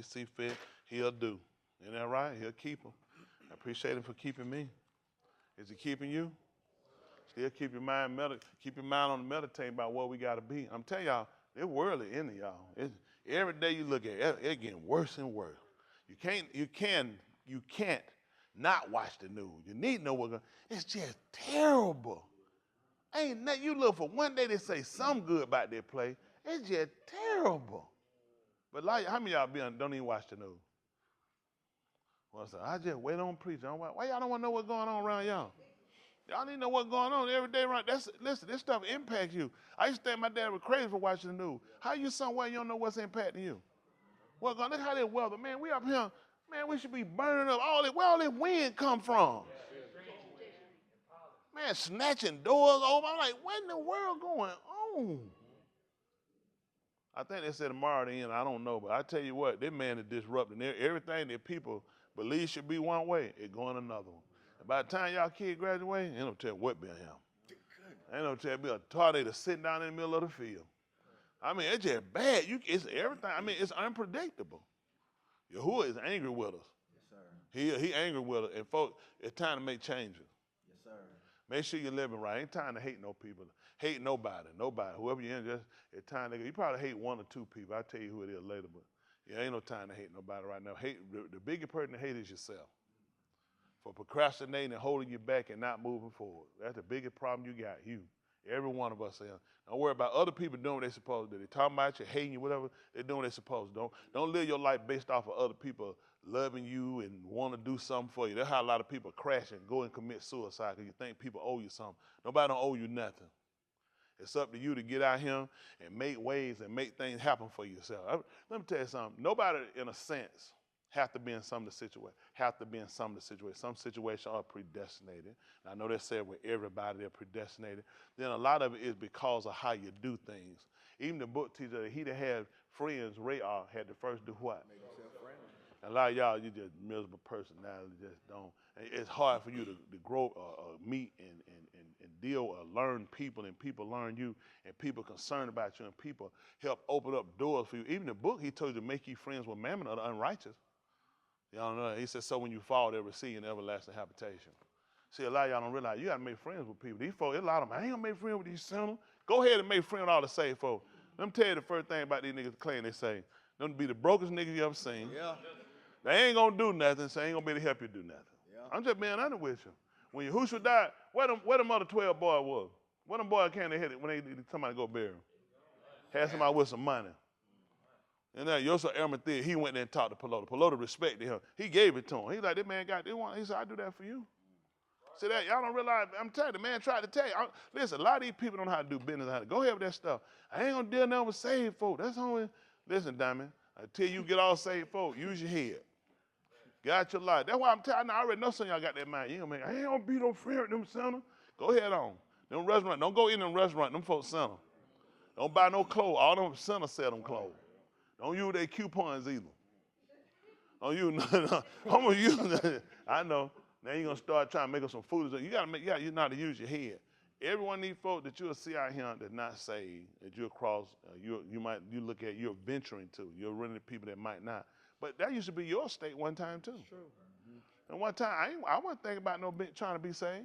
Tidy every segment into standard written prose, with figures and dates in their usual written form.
He see fit, he'll do. Isn't that right? He'll keep him. I appreciate him for keeping me. Is he keeping you? Still keep your mind on the meditating about what we gotta be. I'm telling y'all, it's worldly in y'all. Every day you look at it, it's getting worse and worse. You can't not watch the news. You need to know what's going. It's just terrible. Ain't nothing. You look for one day they say something good about their play. It's just terrible. But like, how many of y'all don't even watch the news? Well, I just wait on preaching. Why y'all don't want to know what's going on around y'all? Y'all need to know what's going on every day around. Listen, this stuff impacts you. I used to think my dad was crazy for watching the news. How you somewhere you don't know what's impacting you? Well, God, look how this weather, man. We up here, man. We should be burning up where all this wind come from? Man, snatching doors over. I'm like, what in the world going on? I think they said tomorrow the end. I don't know, but I tell you what, this man is disrupting everything that people believe should be one way. It's going another one. And by the time y'all kids graduate, ain't no tell what been him. Ain't no tell be a tornado sitting down in the middle of the field. I mean, it's just bad. It's everything. I mean, it's unpredictable. Yahudah is angry with us. Yes, sir. He angry with us, and folks, it's time to make changes. Yes, sir. Make sure you're living right. Ain't time to hate no people. Hate nobody. Whoever you're in, just it's time to go. You probably hate one or two people. I'll tell you who it is later, but yeah, ain't no time to hate nobody right now. The biggest person to hate is yourself. For procrastinating and holding you back and not moving forward. That's the biggest problem you got, you. Every one of us. Don't worry about other people doing what they're supposed to do. They're talking about you, hating you, whatever. They're doing what they're supposed to. Don't live your life based off of other people loving you and want to do something for you. That's how a lot of people crash and go and commit suicide because you think people owe you something. Nobody don't owe you nothing. It's up to you to get out here and make ways and make things happen for yourself. Let me tell you something. Nobody, in a sense, have to be in some of the situation. Some situations are predestinated. And I know they said with everybody they're predestinated. Then a lot of it is because of how you do things. Even the book teacher, he that had friends, Ray had to first do what? Make yourself friendly. And a lot of y'all, you just miserable person now. You just don't. It's hard for you to grow, meet and deal or learn people, and people learn you, and people concerned about you, and people help open up doors for you. Even the book, he told you to make you friends with mammon or the unrighteous. Y'all know, he said, so when you fall, they'll receive an everlasting habitation. See, a lot of y'all don't realize you got to make friends with people. These folks, a lot of them, I ain't going to make friends with these sinners. Go ahead and make friends with all the saved folks. Let me tell you the first thing about these niggas claim they say. Them be the brokest niggas you ever seen. Yeah. They ain't going to do nothing, so they ain't going to be able to help you do nothing. Yeah. I'm just being honest with you. When Yahushua died, where them other 12 boys was? Where them boys came to hit it when they somebody go bury him? Had somebody with some money. And then Yosef Arimathea, he went there and talked to Pelota. Pelota respected him. He gave it to him. He like, this man got this one. He said, I do that for you. See that? Y'all don't realize, I'm telling you, the man tried to tell you. Listen, a lot of these people don't know how to do business. Go ahead with that stuff. I ain't going to deal nothing with saved folk. That's only, listen, Diamond, until you get all saved folk, use your head. Get out your life. That's why I'm telling you, I already know some of y'all got that mind. You ain't gonna make, I ain't gonna be no friend with them sinners. Go ahead on. Them restaurant, don't go in them restaurant, them folks sinner. Don't buy no clothes. All them sinners sell them clothes. Don't use their coupons either. Don't use none. I'm gonna use that. I know. Now you're gonna start trying to make up some food. You know how to use your head. Every one of these folks that you'll see out here that's not saved, that you'll cross, you look at, you're venturing to. You're running to people that might not. But that used to be your state one time too. True. Mm-hmm. And one time I wasn't thinking about trying to be saved.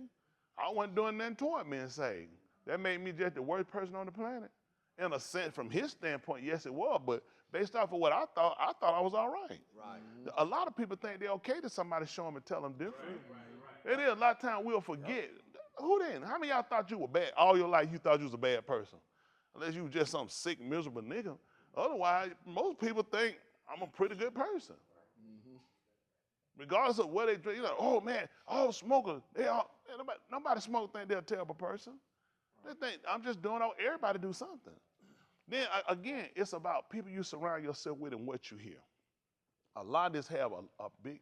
I wasn't doing nothing toward being saved. That made me just the worst person on the planet. In a sense, from his standpoint, yes, it was. But based off of what I thought I was all right. Right. Mm-hmm. A lot of people think they're okay to somebody show them and tell them different. Right. It is a lot of times we'll forget. Who then? How many of y'all thought you were bad? All your life you thought you was a bad person. Unless you were just some sick, miserable nigga. Otherwise, most people think I'm a pretty good person. Mm-hmm. Regardless of what they drink, you're like, oh man, all smokers, nobody smoke think they're a terrible person. They think I'm just doing all, everybody do something. Then again, it's about people you surround yourself with and what you hear. A lot of this have a big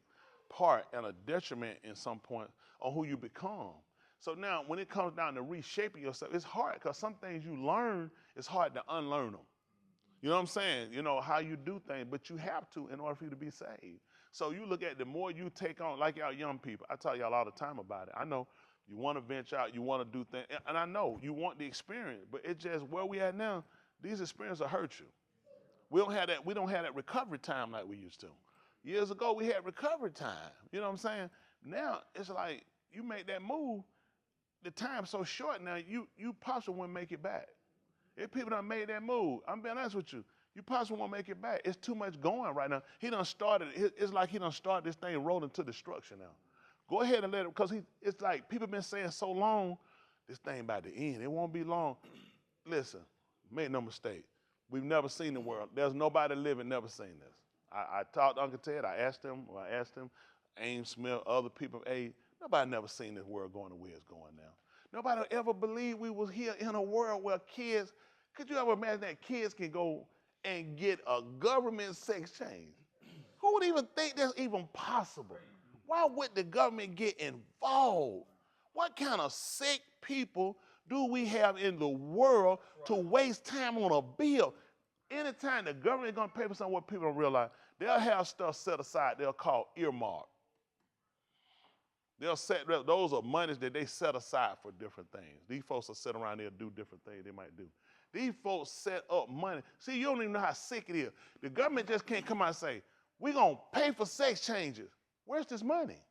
part and a detriment in some point on who you become. So now when it comes down to reshaping yourself, it's hard because some things you learn, it's hard to unlearn them. You know what I'm saying? You know, how you do things, but you have to in order for you to be saved. So you look at the more you take on, like y'all young people, I tell y'all all the time about it. I know you want to venture out, you want to do things, and I know you want the experience, but it's just where we at now, these experiences will hurt you. We don't have that recovery time like we used to. Years ago, we had recovery time. You know what I'm saying? Now, it's like you make that move, the time's so short now, you possibly won't make it back. If people done made that move, I'm being honest with you, you possibly won't make it back. It's too much going right now. He done started, it's like he done started this thing rolling to destruction now. Go ahead and let it, because it's like people been saying so long, this thing about to end. It won't be long. Listen, make no mistake. We've never seen the world. There's nobody living never seen this. I talked to Uncle Ted. I asked him, Ames Smith, other people, nobody never seen this world going the way it's going now. Nobody ever believed we was here in a world where kids, could you ever imagine that kids can go and get a government sex change? Who would even think that's even possible? Why would the government get involved? What kind of sick people do we have in the world to waste time on a bill? Anytime the government is going to pay for something, what people don't realize, they'll have stuff set aside they'll call earmark. Those are monies that they set aside for different things. These folks will sit around there and do different things they might do. These folks set up money. See, you don't even know how sick it is. The government just can't come out and say, we're going to pay for sex changes. Where's this money?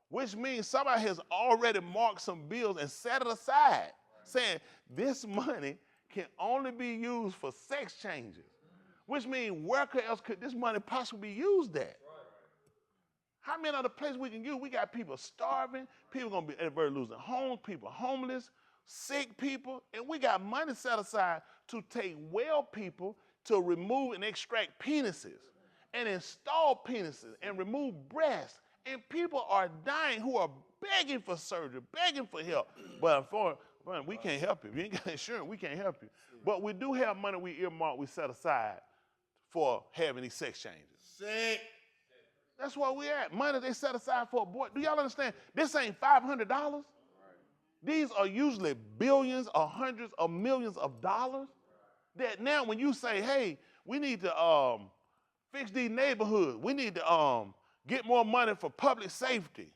Which means somebody has already marked some bills and set it aside, saying this money can only be used for sex changes. Which means where else could this money possibly be used at? How many other places we can use? We got people starving, people going to be at the very losing homes, people homeless, sick people, and we got money set aside to take well people to remove and extract penises and install penises and remove breasts. And people are dying who are begging for surgery, begging for help. But we can't help you. If you ain't got insurance, we can't help you. But we do have money we earmark, we set aside for having these sex changes. Sick. That's where we at. Money they set aside for abortion. Do y'all understand? This ain't $500. Right. These are usually billions or hundreds of millions of dollars. That now when you say, hey, we need to fix these neighborhoods, we need to get more money for public safety,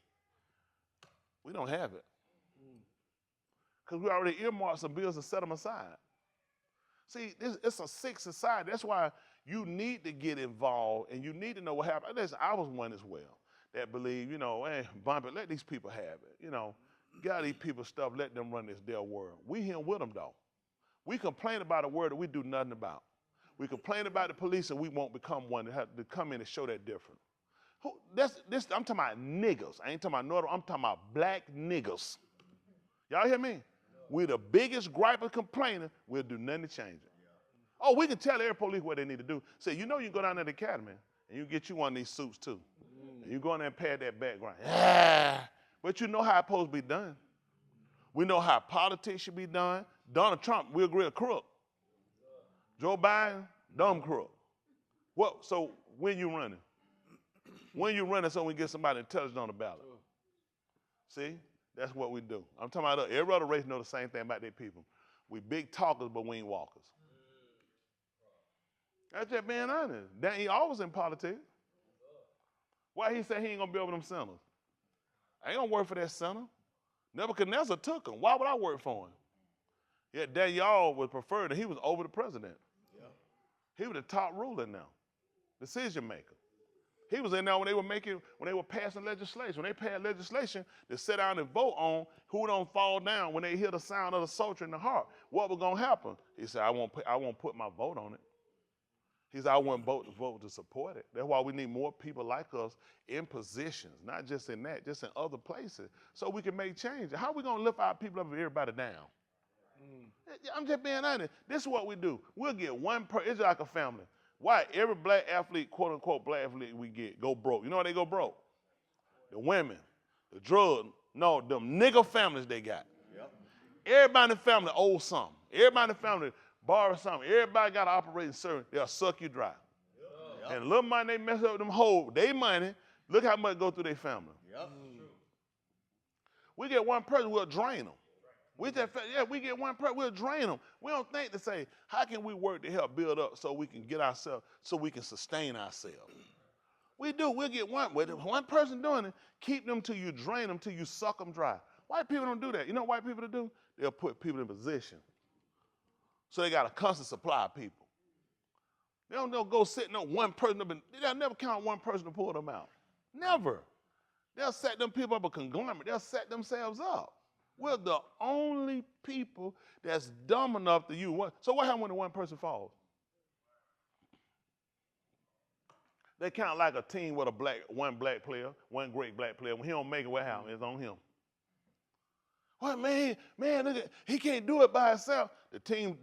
we don't have it. Because we already earmarked some bills and set them aside. See, it's a sick society. That's why you need to get involved and you need to know what happened. Listen, I was one as well that believed, bump it, let these people have it. Got these people stuff, let them run this their world. We here with them though. We complain about a word that we do nothing about. We complain about the police and we won't become one to have to come in and show that different. I'm talking about niggas. I ain't talking about Northern, I'm talking about black niggas. Y'all hear me? We're the biggest gripe and complainer. We'll do nothing to change it. Oh, we can tell every police what they need to do. Say, you can go down to the academy and you get you one of these suits too. And you go in there and pad that background. But you know how it's supposed to be done. We know how politics should be done. Donald Trump, we'll agree a crook. Joe Biden, dumb crook. So when you running? When you running so we get somebody intelligent on the ballot? See? That's what we do. I'm talking about every other race know the same thing about their people. We big talkers, but we ain't walkers. That's just being honest. He always in politics. Why he said he ain't gonna be over them sinners? I ain't gonna work for that sinner. Nebuchadnezzar took him. Why would I work for him? Yet Daniel was preferred, and he was over the president. Yeah. He was the top ruler now, decision maker. He was in there when they were passing legislation. When they passed legislation to sit down and vote on who don't fall down when they hear the sound of the psaltery in the harp. What was gonna happen? He said, I won't put my vote on it. He said, I wouldn't vote to support it. That's why we need more people like us in positions, not just in that, just in other places, so we can make change. How are we gonna lift our people up and everybody down? I'm just being honest. This is what we do. We'll get one person, it's like a family. Why? Every black athlete, quote unquote black athlete we get, go broke. You know why they go broke? The women, the drugs, no, them nigga families they got. Yep. Everybody in the family owes something. Everybody in the family borrow something. Everybody got an operating service. They'll suck you dry. Yep. And little money they mess up them whole, they money, look how much go through their family. Yep. We get one person, we'll drain them. We get one person, we'll drain them. We don't think to say, how can we work to help build up so we can get ourselves, so we can sustain ourselves? We do. We'll get one person doing it, keep them till you drain them, till you suck them dry. White people don't do that. You know what white people do? They'll put people in position. So they got a constant supply of people. They don't go sitting on one person. They'll never count one person to pull them out. Never. They'll set them people up a conglomerate. They'll set themselves up. We're the only people that's dumb enough to use one. So what happens when the one person falls? They count like a team with one black player, one great black player. When he don't make it, what happens? It's on him. Well, man, look at, he can't do it by himself.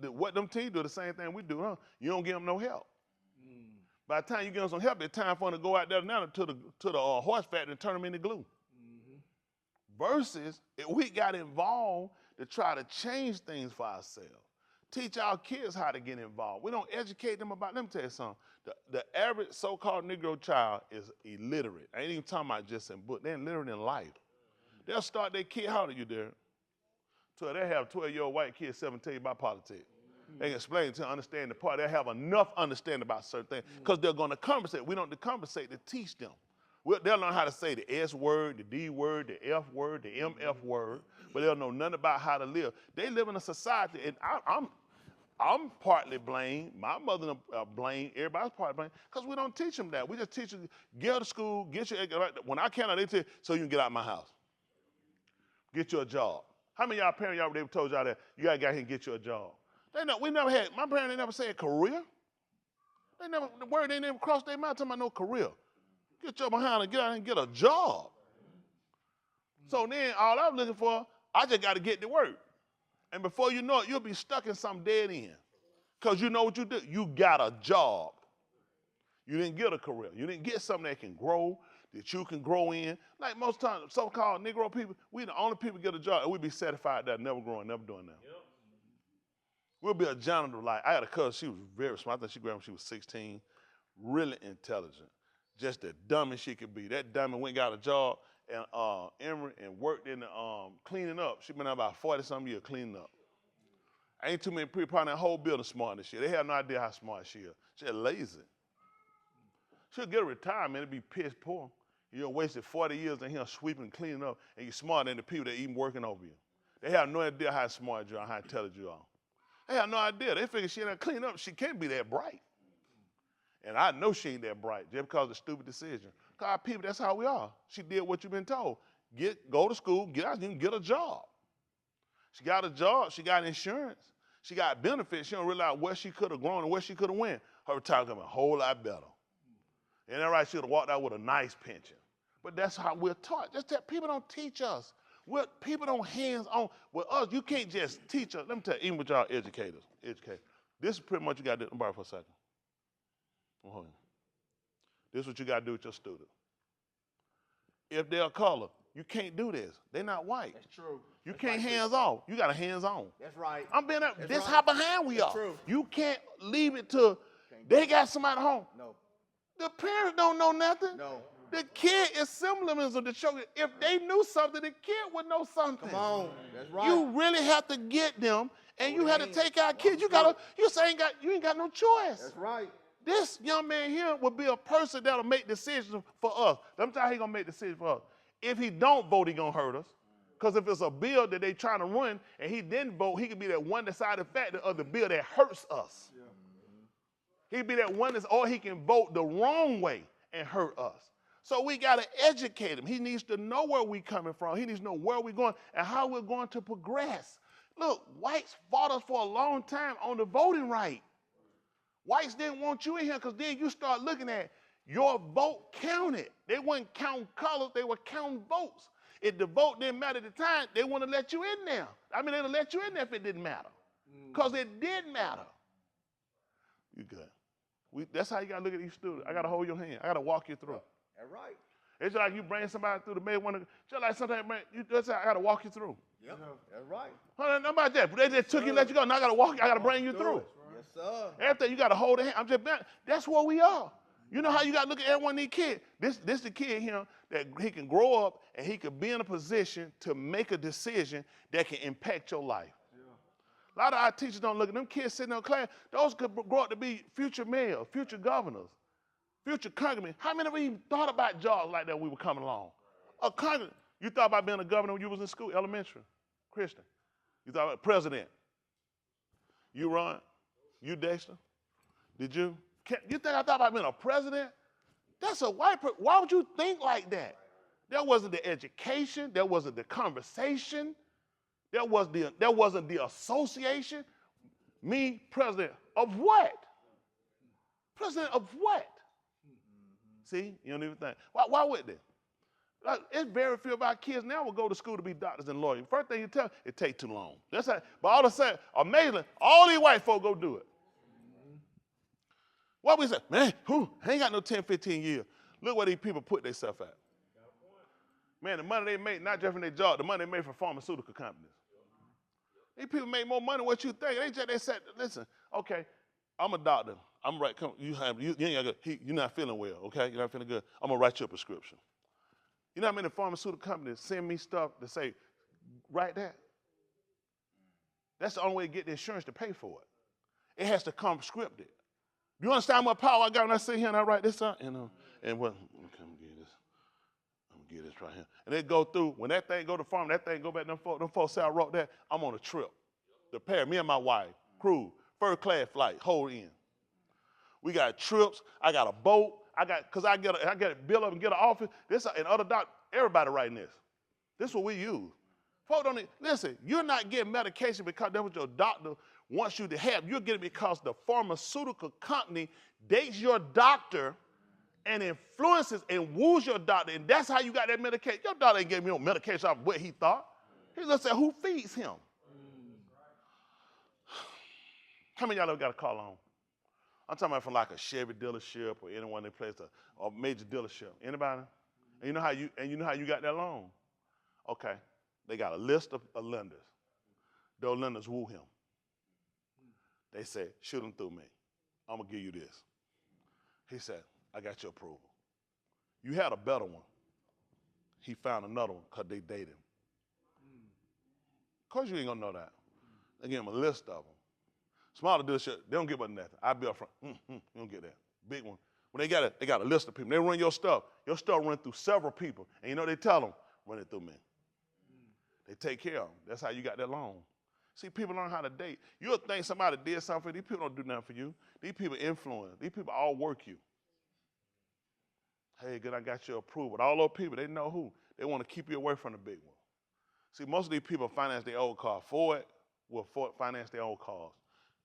What them teams do, the same thing we do, huh? You don't give them no help. By the time you give them some help, it's time for them to go out there now to the horse factory and turn them into glue. Versus if we got involved to try to change things for ourselves. Teach our kids how to get involved. We don't educate them about, let me tell you something. The average so-called Negro child is illiterate. I ain't even talking about just in book. They're illiterate in life. They'll start their kid, how old are you, Derek? So they have 12-year-old white kids, 17 about politics. They can explain to understand the part. They have enough understanding about certain things because they're going to conversate. We don't conversate to teach them. They'll learn how to say the S word, the D word, the F word, the MF word, but they'll know nothing about how to live. They live in a society, and I'm partly blamed. My mother blamed. Everybody's partly blamed because we don't teach them that. We just teach them, get to school, get your, when I came out, they tell you, so you can get out of my house. Get you a job. How many of y'all parents, they told y'all that you got to get here and get you a job? My parents, they never said career. The word they never crossed their mind talking about no career. Get your behind and get out and get a job. So then all I'm looking for, I just got to get to work. And before you know it, you'll be stuck in some dead end. Because you know what you do? You got a job. You didn't get a career. You didn't get something that can grow, that you can grow in. Like most times, so-called Negro people, we the only people get a job, and we be satisfied that never growing, never doing that. Yep. We'll be a janitor. Like, I had a cousin, she was very smart. I think she graduated when she was 16. Really intelligent. Just the dumbest she could be. That dummy went and got a job and Emory and worked in the cleaning up. She been out about 40-something years cleaning up. Ain't too many people probably in that whole building smart this shit. They have no idea how smart she is. She's lazy. She'll get a retirement and be piss poor. You wasted 40 years in here sweeping and cleaning up, and you're smarter than the people that even working over you. They have no idea how smart you are, how intelligent you are. They have no idea. They figure she ain't clean up. She can't be that bright. And I know she ain't that bright just because of the stupid decision. Because our people, that's how we are. She did what you've been told. Go to school, get out, and get a job. She got a job. She got insurance. She got benefits. She don't realize where she could have grown and where she could have went. Her retirement could have been a whole lot better. And that right, she would have walked out with a nice pension. But that's how we're taught. Just that people don't teach us. People don't hands-on. With us, you can't just teach us. Let me tell you, even with y'all educators. This is pretty much you got to do. I'm borrow for a second. This is what you got to do with your student. If they're a color, you can't do this. They're not white. That's true. You can't hands-off. You got to hands-on. That's right. This how behind we are. True. You can't leave it to, they got somebody home. No. The parents don't know nothing. No. The kid is symbolism to show you. If they knew something, the kid would know something. Come on. That's right. You really have to get them, and you have to take our kids. You ain't got no choice. That's right. This young man here will be a person that'll make decisions for us. Let me tell you how he's going to make decisions for us. If he don't vote, he's going to hurt us. Because if it's a bill that they trying to run and he didn't vote, he could be that one deciding factor of the bill that hurts us. Yeah. He could be that one, or he can vote the wrong way and hurt us. So we got to educate him. He needs to know where we're coming from. He needs to know where we're going and how we're going to progress. Look, whites fought us for a long time on the voting right. Whites didn't want you in here because then you start looking at your vote counted. They weren't counting colors, they were counting votes. If the vote didn't matter at the time, they want to let you in there. I mean, they'll let you in there if it didn't matter. Because it did matter. You good. That's how you got to look at these students. I got to hold your hand. I got to walk you through. That's right. It's just like you bring somebody through the mail. Just like sometimes, man, I got to walk you through. Yep. That's right. How about that? They just took you and let you go. Now I got to bring you through. Yes, sir. Everything you got to hold their hand. That's where we are. You know how you got to look at every one of these kids. This the kid here that he can grow up and he can be in a position to make a decision that can impact your life. Yeah. A lot of our teachers don't look at them kids sitting in class. Those could grow up to be future mayors, future governors, future congressmen. How many of you even thought about jobs like that when we were coming along? A congressman. You thought about being a governor when you was in school, elementary, Christian. You thought about president. You, Ron? You, Dexter? Did you? You think I thought about being a president? That's a white person. Why would you think like that? There wasn't the education. There wasn't the conversation. There wasn't the association. Me, president of what? President of what? See, you don't even think. Why would they? Like, it's very few of our kids now will go to school to be doctors and lawyers. First thing you tell them, it takes too long. That's how, but all of a sudden, amazingly, all these white folk go do it. What we say, man, I ain't got no 10, 15 years. Look where these people put themselves at. Man, the money they make, not just from their job, the money they make from pharmaceutical companies. These people make more money than what you think. They said, listen, okay, I'm a doctor. I'm right. Come, you're not feeling well, okay? You're not feeling good. I'm gonna write you a prescription. You know how many pharmaceutical companies send me stuff to say, write that? That's the only way to get the insurance to pay for it. It has to come scripted. Do you understand how much power I got when I sit here and I write this out? And what? Okay, I'm gonna get this. I'm gonna get this right here. And they go through. When that thing go to farm, that thing go back. Them folks say I wrote that. I'm on a trip. The pair, me and my wife, crew, first class flight, whole in. We got trips. I got a boat. I get a bill up and get an office. This and other doctors, everybody writing this. This is what we use. Folks don't listen. You're not getting medication because that's what your doctor wants you to have. You're getting it because the pharmaceutical company dates your doctor and influences and woos your doctor, and that's how you got that medication. Your doctor ain't giving me no medication off what he thought. He just said who feeds him. How many of y'all ever got a call on? I'm talking about from like a Chevy dealership or anyone that plays a major dealership. Anybody? And you know how you got that loan? Okay. They got a list of lenders. Those lenders woo him. They said, shoot him through me. I'm going to give you this. He said, I got your approval. You had a better one. He found another one because they dated him. Of course you ain't going to know that. They give him a list of them. Smaller dealership, they don't give us nothing. I'll be up front. You don't get that. Big one. When they got a list of people. They run your stuff. Your stuff run through several people. And you know they tell them, run it through me. They take care of them. That's how you got that loan. See, people learn how to date. You'll think somebody did something for you. These people don't do nothing for you. These people influence. These people all work you. Hey, good, I got your approval. All those people, they know who. They want to keep you away from the big one. See, most of these people finance their old car. Ford will finance their own cars.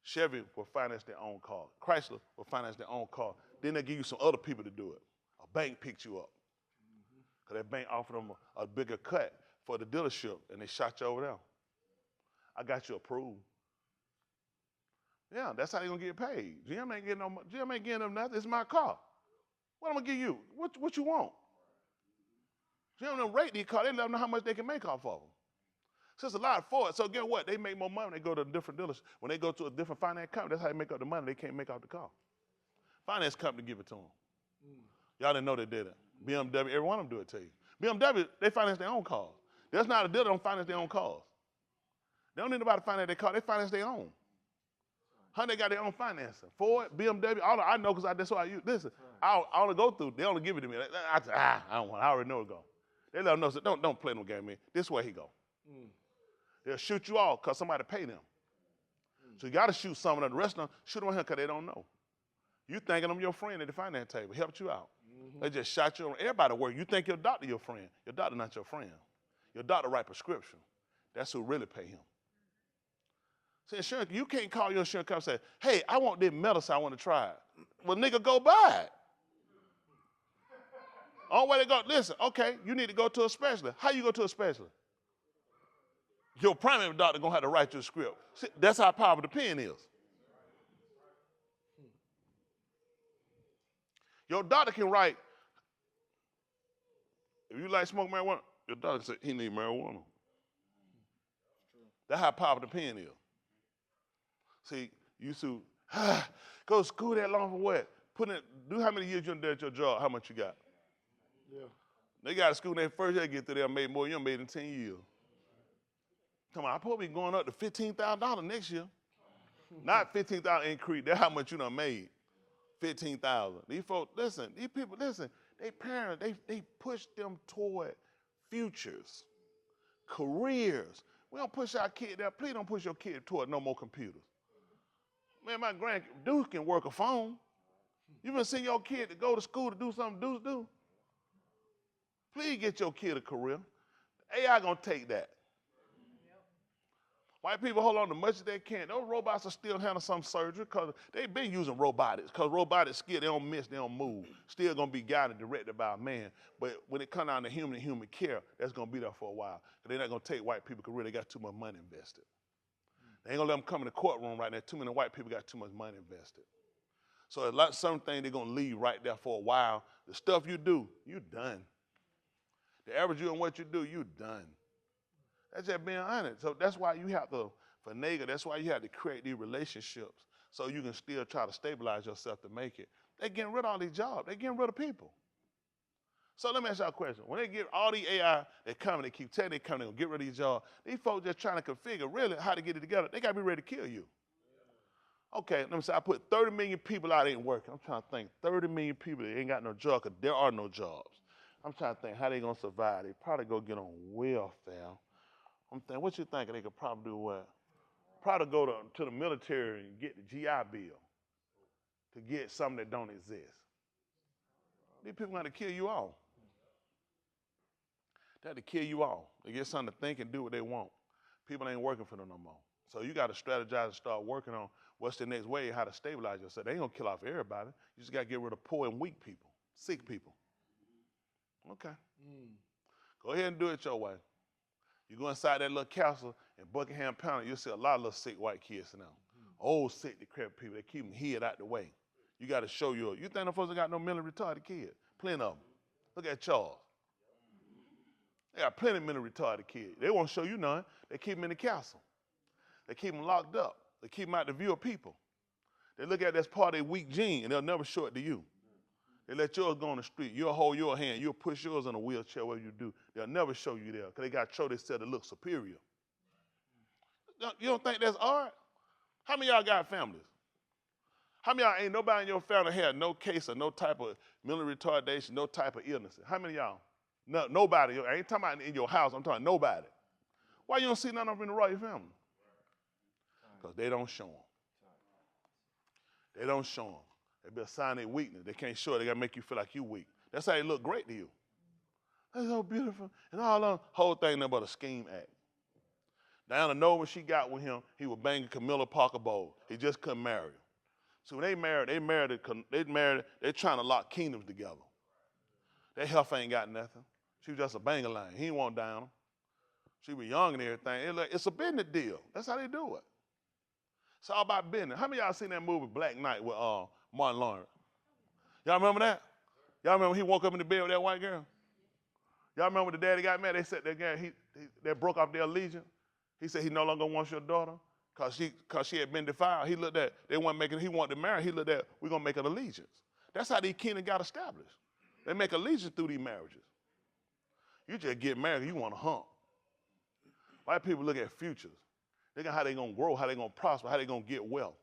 Chevy will finance their own car. Chrysler will finance their own car. Then they give you some other people to do it. A bank picks you up. Because that bank offered them a bigger cut for the dealership, and they shot you over there. I got you approved. Yeah, that's how they're going to get paid. GM ain't getting them nothing. It's my car. What am I going to give you? What you want? GM don't rate these cars. They let them know how much they can make off of them. So it's a lot for it. So get what? They make more money when they go to a different dealers. When they go to a different finance company, that's how they make up the money. They can't make out the car. Finance company give it to them. Y'all didn't know they did it. BMW, every one of them do it to you. BMW, they finance their own cars. There's not a dealer that don't finance their own cars. They don't need nobody to finance their car. They finance their own. How they got their own financing? Ford, BMW, I know because that's what I use. Listen, I only go through. They only give it to me. I don't want it. I already know it go. They let them know, so don't play no game, man. This is where he go. They'll shoot you off because somebody paid them. So you got to shoot someone at the restaurant. Shoot them on him because they don't know. You thinking them your friend at the finance table. Helped you out. They just shot you on. Everybody work. You think your doctor your friend. Your doctor not your friend. Your doctor write prescription. That's who really pay him. See, insurance, you can't call your insurance company and say, hey, I want this medicine. I want to try it. Well, nigga, go buy it. Only way they go, listen, okay, you need to go to a specialist. How you go to a specialist? Your primary doctor going to have to write you a script. See, that's how powerful the pen is. Your doctor can write, if you like smoke marijuana, your doctor say he need marijuana. That's how powerful the pen is. See, you used to go to school that long for what? Do how many years you done at your job, how much you got? Yeah. They got to school their first year, get through there, made more, you done made in 10 years. Come on, I probably be going up to $15,000 next year. Not $15,000 increase, that's how much you done made. $15,000. These folks, listen, these people, listen, they parents, they push them toward futures, careers. We don't push our kid there. Please don't push your kid toward no more computers. Man, my granddude can work a phone. You been sending your kid to go to school to do something dudes do? Please get your kid a career. AI gonna take that. White people hold on as much as they can. Those robots are still handling some surgery because they've been using robotics. Because robotic skill, they don't miss, they don't move. Still gonna be guided, directed by a man. But when it comes down to human care, that's gonna be there for a while. They're not gonna take white people career. They got too much money invested. They ain't gonna let them come in the courtroom right now. Too many white people got too much money invested. So some things they're gonna leave right there for a while. The stuff you do, you done. The average you and what you do, you done. That's just being honest. So that's why you have to finagle. That's why you have to create these relationships so you can still try to stabilize yourself to make it. They're getting rid of all these jobs. They're getting rid of people. So let me ask y'all a question. When they get all the AI, they come, they keep telling they come, they're going to get rid of these jobs. These folks just trying to configure really how to get it together. They got to be ready to kill you. Okay, let me say I put 30 million people out ain't working. I'm trying to think 30 million people that ain't got no job because there are no jobs. I'm trying to think how they going to survive. They probably go get on welfare. I'm thinking, what you think they could probably do what? Probably go to the military and get the GI Bill to get something that don't exist. These people got to kill you all. They have to kill you all. They get something to think and do what they want. People ain't working for them no more. So you got to strategize and start working on what's the next way, how to stabilize yourself. They ain't going to kill off everybody. You just got to get rid of poor and weak people, sick people. Okay. Go ahead and do it your way. You go inside that little castle in Buckingham County, you'll see a lot of little sick white kids now. Old, sick, decrepit people. They keep them hid out the way. You got to show you think them folks ain't got no mentally retarded kids? Plenty of them. Look at Charles. They got plenty of mentally retarded kids. They won't show you none. They keep them in the castle. They keep them locked up. They keep them out the view of people. They look at it as part of their weak gene, and they'll never show it to you. They let yours go on the street. You'll hold your hand. You'll push yours in a wheelchair, whatever you do. They'll never show you there because they got to show themselves to look superior. You don't think that's art? How many of y'all got families? How many of y'all ain't nobody in your family had no case of no type of mental retardation, no type of illness? How many of y'all? No, nobody. I ain't talking about in your house. I'm talking nobody. Why you don't see none of them in the royal family? Because they don't show them. They don't show them. They be a sign of their weakness. They can't show it. They got to make you feel like you weak. That's how they look great to you. That's so beautiful. And all the whole thing nothing but a scheme act. Diana know when she got with him, he was banging Camilla Parker Bowles. He just couldn't marry her. So when they're trying to lock kingdoms together. That health ain't got nothing. She was just a banger line. He ain't want Diana. She was young and everything. It's a business deal. That's how they do it. It's all about business. How many of y'all seen that movie Black Knight with Martin Lawrence? Y'all remember that? Y'all remember he woke up in the bed with that white girl? Y'all remember when the daddy got mad? They said that guy, they broke off their allegiance. He said he no longer wants your daughter because she had been defiled. He looked at, he wanted to marry. He looked at, we're going to make an allegiance. That's how these kingdoms got established. They make allegiance through these marriages. You just get married, you want to hump. White people look at futures. They got how they going to grow, how they going to prosper, how they going to get wealth.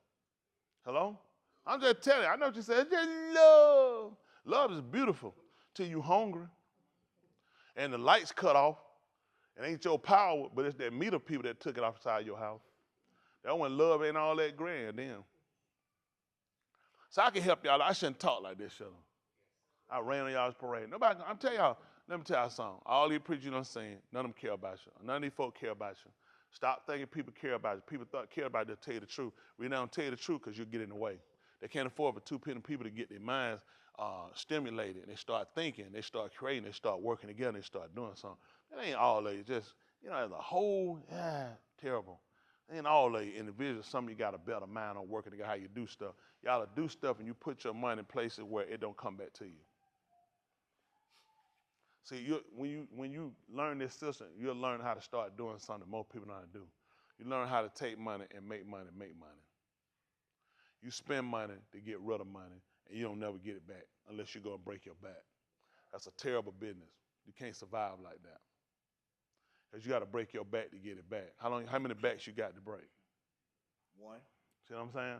Hello? I'm just telling you. I know what you said. It's just love. Love is beautiful till you hungry. And the lights cut off. It ain't your power, but it's that meter people that took it outside your house. That when love ain't all that grand then. So I can help y'all. I shouldn't talk like this, shouldn't I? I ran on y'all's parade. Nobody, I'm telling y'all, let me tell y'all something. All these preachers done saying, none of them care about you. None of these folk care about you. Stop thinking people care about you. People care about you, they'll tell you the truth. We don't tell you the truth because you'll get in the way. They can't afford for two people to get their minds stimulated. They start thinking, they start creating, they start working together, they start doing something. It ain't all of you. Just, as a whole, terrible. It ain't all of you individuals. Some of you got a better mind on working together, how you do stuff. Y'all do stuff and you put your money in places where it don't come back to you. See, when you learn this system, you'll learn how to start doing something most people know how to do. You learn how to take money and make money, You spend money to get rid of money, and you don't never get it back unless you go and break your back. That's a terrible business. You can't survive like that. Because you got to break your back to get it back. How many backs you got to break? One. See what I'm saying?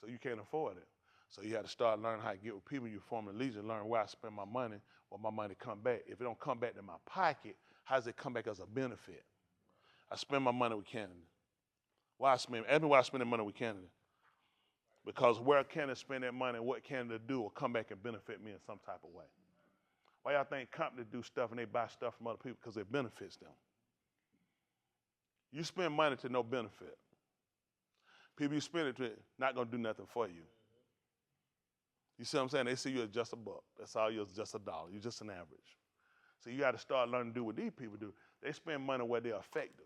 So you can't afford it. So you have to start learning how to get with people. You form a legion, learn where I spend my money, where my money come back. If it don't come back to my pocket, how does it come back as a benefit? I spend my money with Canada. Ask me why I spend the money with Canada. Because where can it spend that money, what can it do or come back and benefit me in some type of way? Why y'all think companies do stuff and they buy stuff from other people? Because it benefits them. You spend money to no benefit. People you spend it to, not going to do nothing for you. You see what I'm saying? They see you as just a buck. That's all you're, just $1. You're just an average. So you got to start learning to do what these people do. They spend money where they're effective.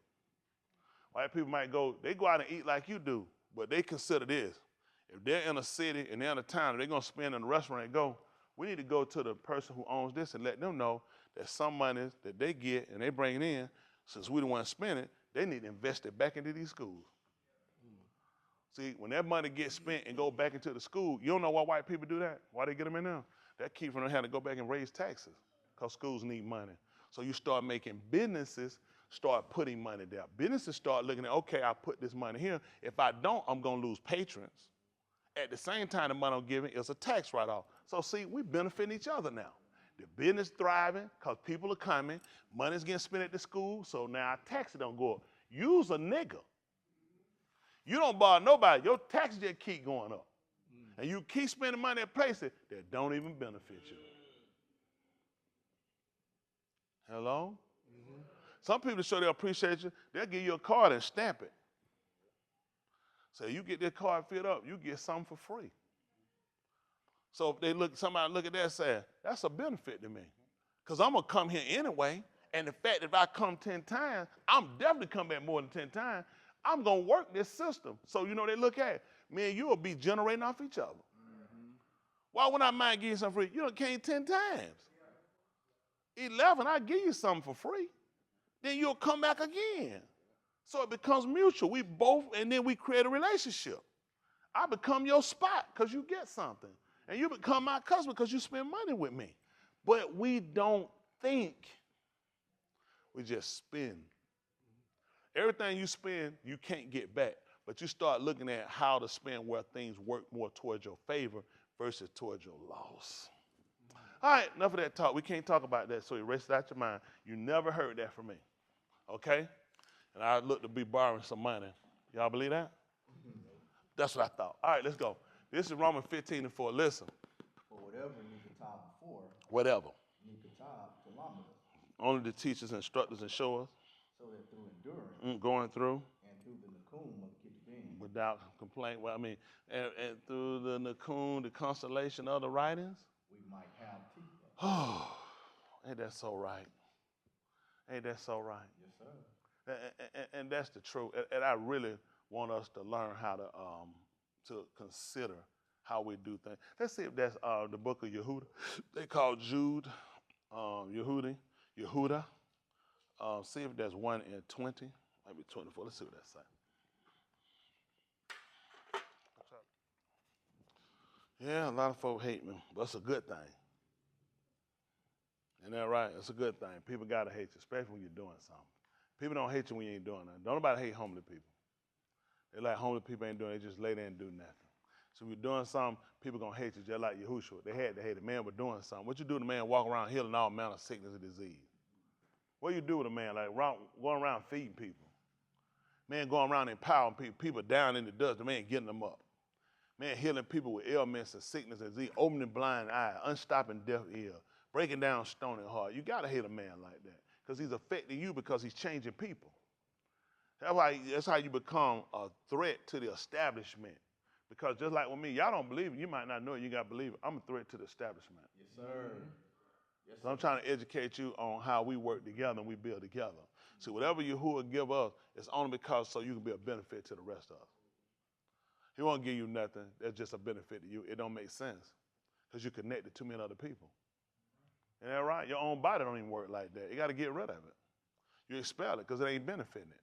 White people might go, they go out and eat like you do, but they consider this. If they're in a city and they're in a town and they're going to spend in a restaurant and go, we need to go to the person who owns this and let them know that some money that they get and they bring it in, since we the ones spend it, they need to invest it back into these schools. See, when that money gets spent and go back into the school, you don't know why white people do that? Why they get them in there? That keeps them having to go back and raise taxes because schools need money. So you start making businesses start putting money there. Businesses start looking at, okay, I put this money here. If I don't, I'm going to lose patrons. At the same time, the money I'm giving is a tax write-off. So see, we benefiting each other now. The business thriving because people are coming. Money's getting spent at the school, so now our taxes don't go up. Use a nigga. You don't borrow nobody. Your taxes just keep going up. And you keep spending money at places that don't even benefit you. Hello? Mm-hmm. Some people show their appreciation, they'll give you a card and stamp it. So you get this card filled up, you get something for free. So if somebody look at that and say, that's a benefit to me. Because I'm going to come here anyway. And the fact that if I come 10 times, I'm definitely come back more than 10 times. I'm going to work this system. So, they look at it. Me and you will be generating off each other. Mm-hmm. Why would I mind giving you something free? You done came 10 times. 11, I'll give you something for free. Then you'll come back again. So it becomes mutual. We both, and then we create a relationship. I become your spot because you get something. And you become my customer because you spend money with me. But we don't think. We just spend. Everything you spend, you can't get back. But you start looking at how to spend where things work more towards your favor versus towards your loss. All right, enough of that talk. We can't talk about that, so erase it out your mind. You never heard that from me, okay? And I look to be borrowing some money. Y'all believe that? That's what I thought. All right, let's go. This is Romans 15:4. Listen. For whatever you could talk before. Whatever. You could talk to Lama. Only the teachers, instructors, and showers. So that through endurance. Going through. And through the nakum of Kitabim. Without complaint. Well, and through the nakum, the constellation of the writings. We might have teeth. Oh, ain't that so right? Ain't that so right? Yes, sir. And that's the truth. And I really want us to learn how to consider how we do things. Let's see if that's the book of Yahudah. They call Jude, Yahudah. See if there's 1 in 20, maybe 24. Let's see what that says. Yeah, a lot of folk hate me, but it's a good thing. Isn't that right? It's a good thing. People got to hate you, especially when you're doing something. People don't hate you when you ain't doing nothing. Don't nobody hate homeless people. They like homeless people ain't doing it. They just lay there and do nothing. So if you're doing something, people going to hate you just like Yahushua. They had to hate a man for doing something. What you do to a man walk around healing all manner of sickness and disease? What you do with a man like going around feeding people? Man going around empowering people. People down in the dust, the man getting them up. Man healing people with ailments and sickness and disease, opening blind eyes, unstopping deaf ear, breaking down stony heart. You got to hate a man like that because he's affecting you because he's changing people. That's how you become a threat to the establishment. Because just like with me, y'all don't believe it. You might not know it. You got to believe it. I'm a threat to the establishment. Yes, sir. Yes, so I'm trying to educate you on how we work together and we build together. See, whatever Yahudah give us, it's only because so you can be a benefit to the rest of us. He won't give you nothing that's just a benefit to you. It don't make sense because you're connected to many other people. Isn't that right? Your own body don't even work like that. You got to get rid of it. You expel it because it ain't benefiting it.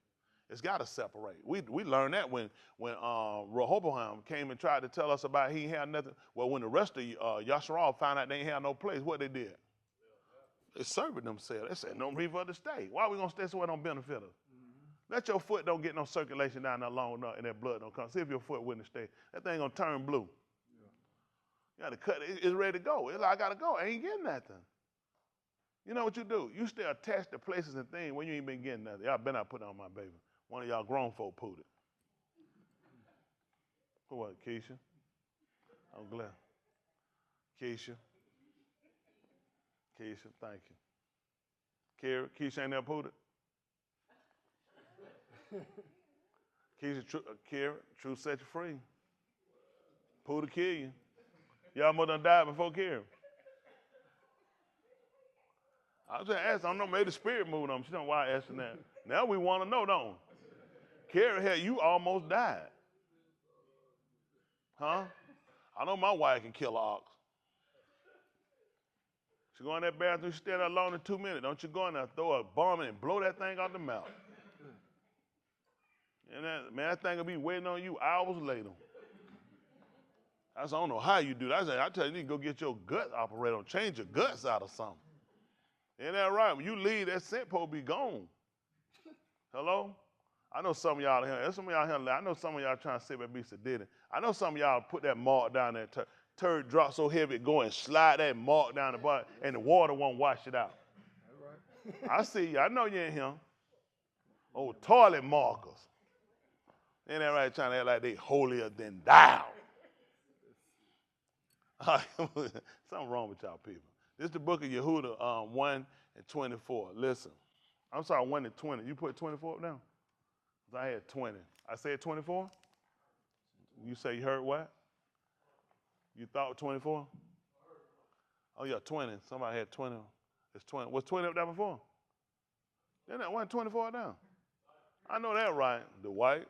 It's got to separate. We learned that when Rehoboam came and tried to tell us about he had nothing. Well, when the rest of Yasharal found out they ain't had no place, what they did? They served themselves. They said, no reason for us to stay. Why are we going to stay somewhere that don't benefit us? Mm-hmm. Let your foot don't get no circulation down there long enough and that blood don't come. See if your foot wouldn't stay. That thing going to turn blue. Yeah. You got to cut it. It's ready to go. It's like, I got to go. I ain't getting nothing. You know what you do? You stay attached to places and things when you ain't been getting nothing. Y'all better not put it on my baby. One of y'all grown folk put it. Who was it, Keisha? I'm glad. Keisha, thank you. Kara, Keisha ain't never pulled it. Keisha, Kara, truth set you free. Pull to kill you. Y'all mother done died before Kara. I was just asking, I don't know, maybe the spirit moved on. She don't know why I asking that. Now we want to know, don't we? Kara, hell, you almost died. Huh? I know my wife can kill an ox. She go in that bathroom, she stay there alone in 2 minutes. Don't you go in there, throw a bomb in and blow that thing out the mouth. And that thing will be waiting on you hours later. I don't know how you do that. I tell you, you need to go get your gut operated on, change your guts out or something. Ain't that right? When you leave, that scent pole be gone. Hello? I know some of y'all here. There's some of y'all here. I know some of y'all trying to sit and be sedated. I know some of y'all put that mark down there. Turd drop so heavy, go and slide that mark down the bottom, and the water won't wash it out. All right. I see you. I know you ain't here. Oh, toilet markers. Ain't that right? Trying to act like they holier than thou. Something wrong with y'all people. This is the book of Yahudah 1 and 24. Listen. I'm sorry, 1 and 20. You put 24 up now? I had 20. I said 24? You say you heard what? You thought 24? Oh, yeah, 20. Somebody had 20. It's 20. Was 20 up there before? Then that wasn't 24 down. I know that right. The white.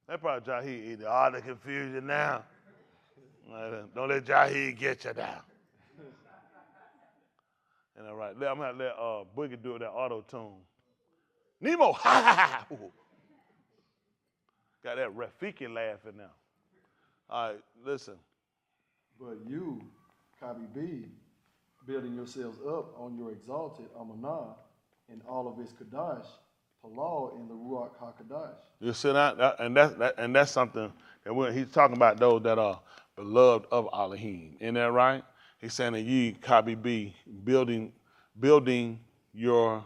That probably Jahid either. Oh, the confusion now. Don't let Jahid get you down. And all right, I'm going to let Boogie do that auto tune. Nemo, ha ha ha. Got that Rafiki laughing now. All right, listen. But you, Kabi B, building yourselves up on your exalted Amunah and all of its Kadash, Palau in the Ruach HaKadash. You see that? And that's something that he's talking about those that are beloved of Elohim. Isn't that right? He's saying that ye, Kabi B, building your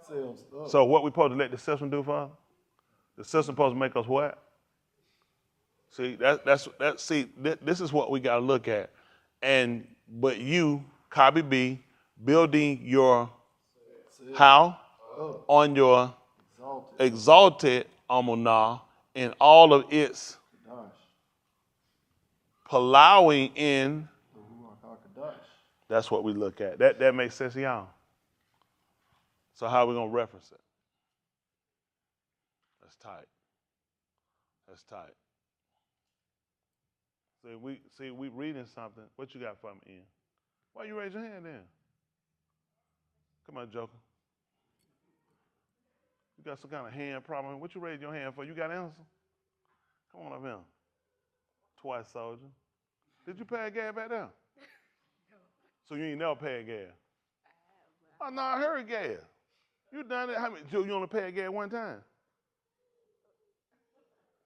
selves up. So what we supposed to let the system do for us? The system supposed to make us what? See, this is what we got to look at. But you, Kabi B, building your how? On your exalted Amunah in all of its plowing in. That's what we look at. That makes sense to y'all. So how are we going to reference it? That's tight. That's tight. We reading something. What you got for me, Ian? Why you raise your hand then? Come on, Joker. You got some kind of hand problem. What you raising your hand for? You got an answer? Come on up here. Twice, soldier. Did you pay a gas back there? No. So you ain't never paid gas? I have. Oh, no, I heard gas. You done it? How many? You only paid gas one time?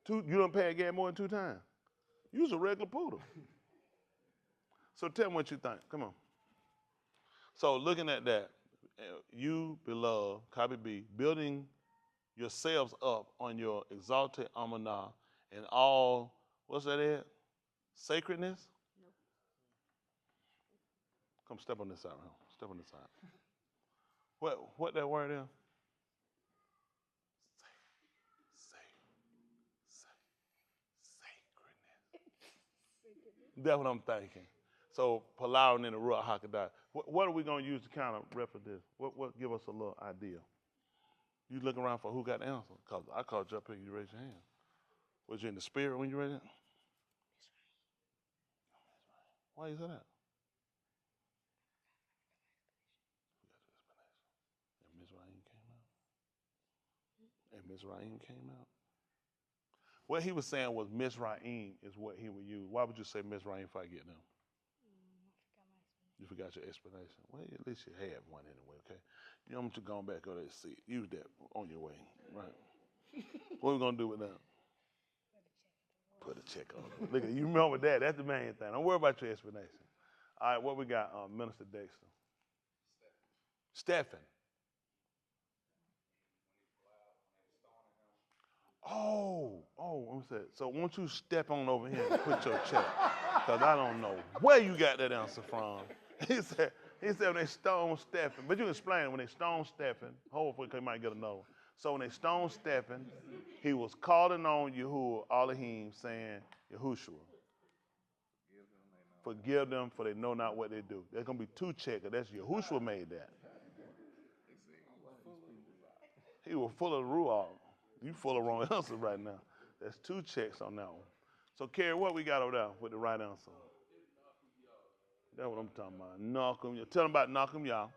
You don't pay gas more than 2 times? You was a regular poodle. So tell me what you think. Come on. So looking at that, you, beloved, Kabi B, building yourselves up on your exalted Amunah and all, what's that at? Sacredness? No. Come step on this side, huh? Step on this side. What that word is? Sacredness. That's what I'm thinking. So, Palau in the Ruach HaKodesh. What are we going to use to kind of reference this? What give us a little idea? You looking around for who got the answer? Because I called you up here, you raised your hand. Was you in the spirit when you raised it? Why you say that? And Mizraim came out. What he was saying was Mizraim is what he would use. Why would you say Mizraim if I get them? You forgot your explanation. Well, at least you had one anyway, okay? You know what you going back over that seat. Use that on your way, right? What are we going to do with that? Put a check on it. Look at you remember that. That's the main thing. Don't worry about your explanation. All right, what we got? Minister Dexter. Stephen. Let me say. So won't you step on over here and put your check? Because I don't know where you got that answer from. He said when they stone stepping, but you can explain it. When they stone stepping, hopefully they might get another one. So when they stone stepping, he was calling on Yahudah, Elohim, saying, Yahushua, forgive them for they know not what they do. There's going to be two checks. That's Yahushua made that. He was full of ruach. You full of wrong answers right now. There's two checks on that one. So, Kerry, what we got over there with the right answer? That's what I'm talking about. Nakum. Tell them about Nakum, y'all.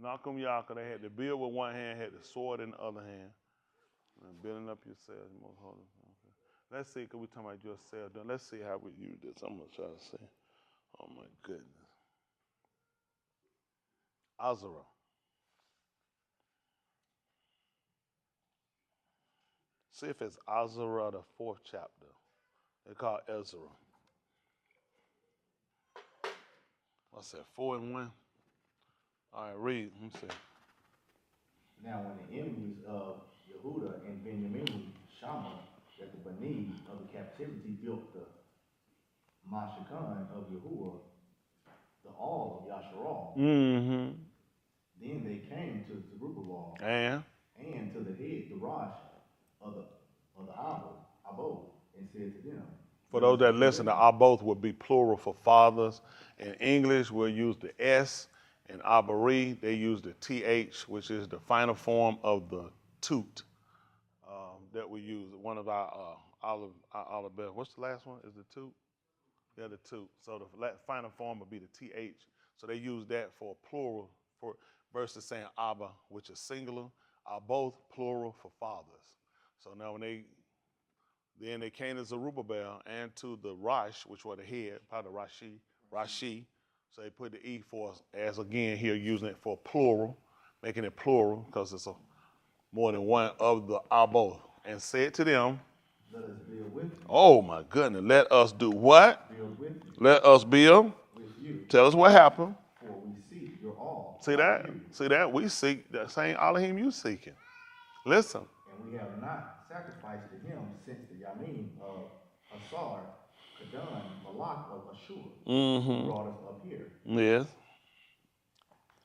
Nakum, y'all, because they had the bill with one hand, had the sword in the other hand. And building up yourselves, most holy. Okay. Let's see, because we're talking about yourself. Let's see how we use this. I'm going to try to see. Oh, my goodness. Azara. See if it's Azara, the 4th chapter. They call it Ezra. What's that, 4 and 1? All right, read. Let me see. Now, when the enemies of Yahudah and Benjamin, Shammah, that the Bani of the captivity built the Mashakan of Yahudah, the all of Yasharal. Mm-hmm. Then they came to Zerubbabel And to the head, the Rosh of the Abo, and said to them. For those that listen, the Aboth would be plural for fathers. In English, we'll use the S. In Abari, they use the TH, which is the final form of the toot that we use. One of our olive bells. What's the last one? Is the toot? Yeah, the toot. So the final form would be the TH. So they use that for plural for versus saying Abba, which is singular. Aboth, plural for fathers. So now when they came to Zerubbabel and to the Rosh, which were the head, part of Rashi. So they put the E for us, as again here using it for plural, making it plural because it's more than one of the Aboth. And said to them, let us build with you. Oh my goodness, let us do what? Build with you. Let us build with you. Tell us what happened. For we seek your all. See that? See that? We seek the same Elohim you seeking. Listen. And we have not sacrificed to him since the Yamin of Azara, Kadon, Malak of Ashur, who brought us up here. Yes.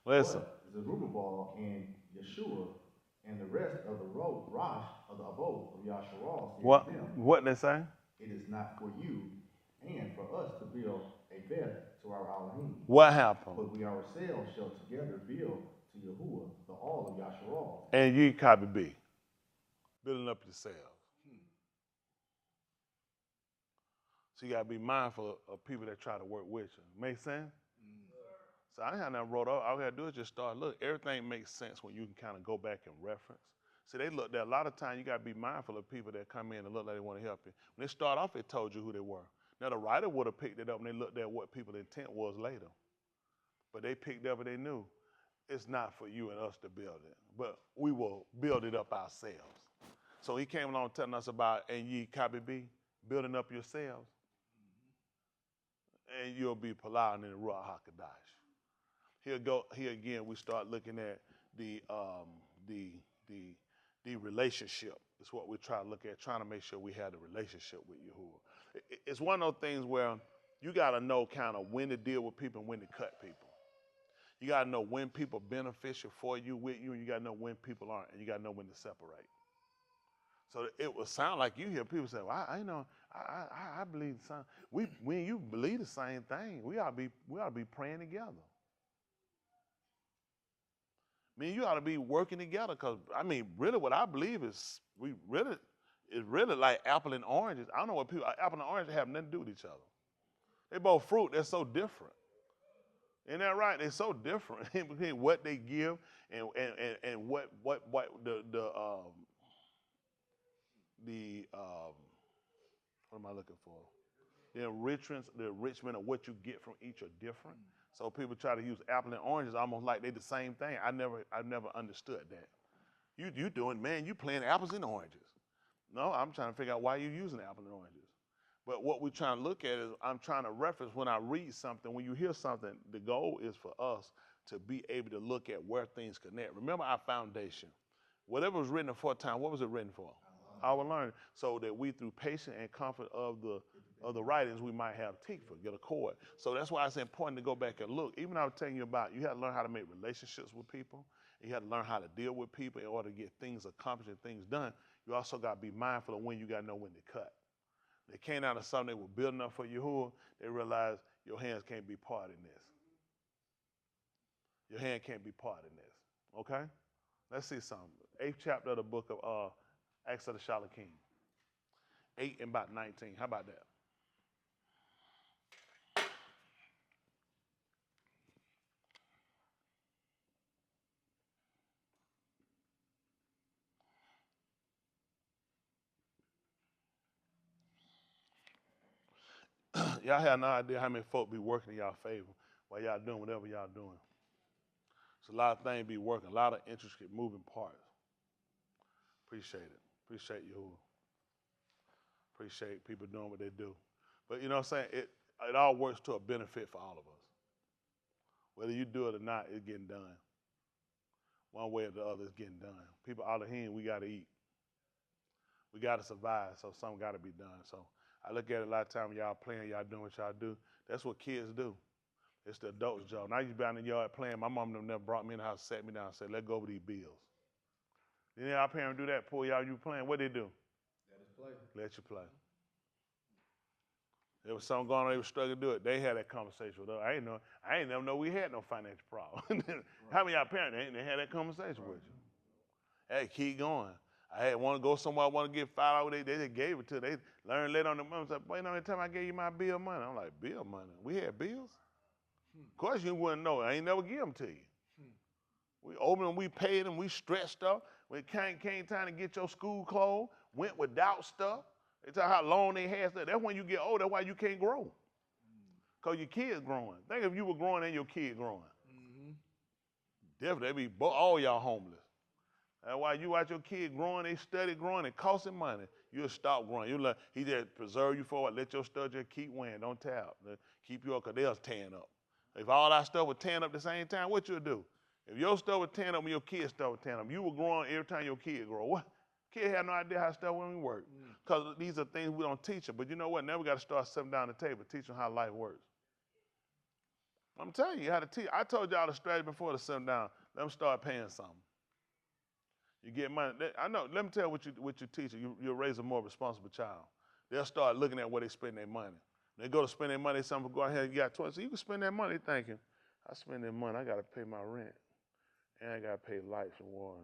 Listen. But Zerubbabel and Yeshua and the rest of the Rosh of the Abode of Yasharal said to them, what they say? It is not for you and for us to build a bed to our Elohim. What happened? But we ourselves shall together build to Yahudah the all of Yasharal. And ye copy B. Building up yourselves. So you got to be mindful of people that try to work with you. Make sense? So I didn't have nothing wrote up. All we got to do is just start. Look, everything makes sense when you can kind of go back and reference. See, they look there. A lot of times you got to be mindful of people that come in and look like they want to help you. When they start off, it told you who they were. Now, the writer would have picked it up and they looked at what people's intent was later. But they picked up and they knew it's not for you and us to build it, but we will build it up ourselves. So he came along telling us about, and ye copy B, building up yourselves. And you'll be Palau in the Ruach HaKadosh. Here again, we start looking at the relationship. It's what we try to look at, trying to make sure we have the relationship with Yahudah. It's one of those things where you got to know kind of when to deal with people and when to cut people. You got to know when people are beneficial for you, with you, and you got to know when people aren't, and you got to know when to separate. So it will sound like you hear people say, well, I believe the same. When you believe the same thing, we ought to be praying together. I mean, you ought to be working together because, really what I believe is it's really like apple and oranges. I don't know what apple and oranges have nothing to do with each other. They're both fruit. They're so different. Isn't that right? They're so different between what they give and what am I looking for? The enrichment of what you get from each are different. So people try to use apple and oranges almost like they're the same thing. I never understood that. You playing apples and oranges. No, I'm trying to figure out why you're using apples and oranges. But what we're trying to look at is I'm trying to reference when I read something, when you hear something, the goal is for us to be able to look at where things connect. Remember our foundation. Whatever was written aforetime, what was it written for? Our learning. So that we, through patience and comfort of the writings, we might have tikva, get a cord. So that's why it's important to go back and look. Even I was telling you about, you have to learn how to make relationships with people. You have to learn how to deal with people in order to get things accomplished and things done. You also got to be mindful of when you got to know when to cut. They came out of something they were building up for Yahudah. They realized your hands can't be part in this. Your hand can't be part in this. Okay? Let's see something. 8th chapter of the book of Acts of the Shalakim. 8 and about 19. How about that? Y'all have no idea how many folk be working in y'all favor while y'all doing whatever y'all doing. It's a lot of things be working, a lot of intricate moving parts. Appreciate it. Appreciate you. Appreciate people doing what they do. But you know what I'm saying? It all works to a benefit for all of us. Whether you do it or not, it's getting done. One way or the other, it's getting done. People out of here, we got to eat. We got to survive, so something got to be done. So I look at it a lot of times, y'all playing, y'all doing what y'all do. That's what kids do. It's the adults' job. Now you be out in the yard playing. My mom never brought me in the house, sat me down, and said, let's go over these bills. Then our parents do that, pull y'all, you playing. What they do? Let us play. Let you play. There was something going on, they were struggling to do it. They had that conversation with us. I ain't never know we had no financial problem. How many of y'all parents, they had that conversation with you? Hey, keep going. I had want to go somewhere, I want to get $5. They just gave it to them. They learned later on the month. Said, wait on the time I gave you my bill money. I'm like, bill money? We had bills? Of course you wouldn't know. I ain't never give them to you. We opened them, we paid them, we stretched up. When it came time to get your school clothes, went without stuff. They tell how long they had stuff. That's when you get old. That's why you can't grow. Because your kid's growing. Think if you were growing and your kid growing. Definitely, they be all y'all homeless. That's why you watch your kid growing, they study growing, it costing money. You'll stop growing. You let he just preserve you for it. Let your stuff just keep wearing. Don't tear up. Keep you up because they'll tearing up. If all our stuff was tearing up at the same time, what you'll do? If your stuff was tearing up and your kid's stuff was tearing up, you were growing every time your kid grow. What? Kid had no idea how stuff wouldn't work. Because these are things we don't teach them. But you know what? Now we got to start sitting down at the table, teach them how life works. I'm telling you how to teach. I told y'all the strategy before to sit them down. Let them start paying something. You get money. I know. Let me tell you what you teach. You'll raise a more responsible child. They'll start looking at where they spend their money. They go to spend their money. Some go ahead. You got 20. So you can spend that money thinking, I spend that money. I got to pay my rent, and I got to pay lights and water.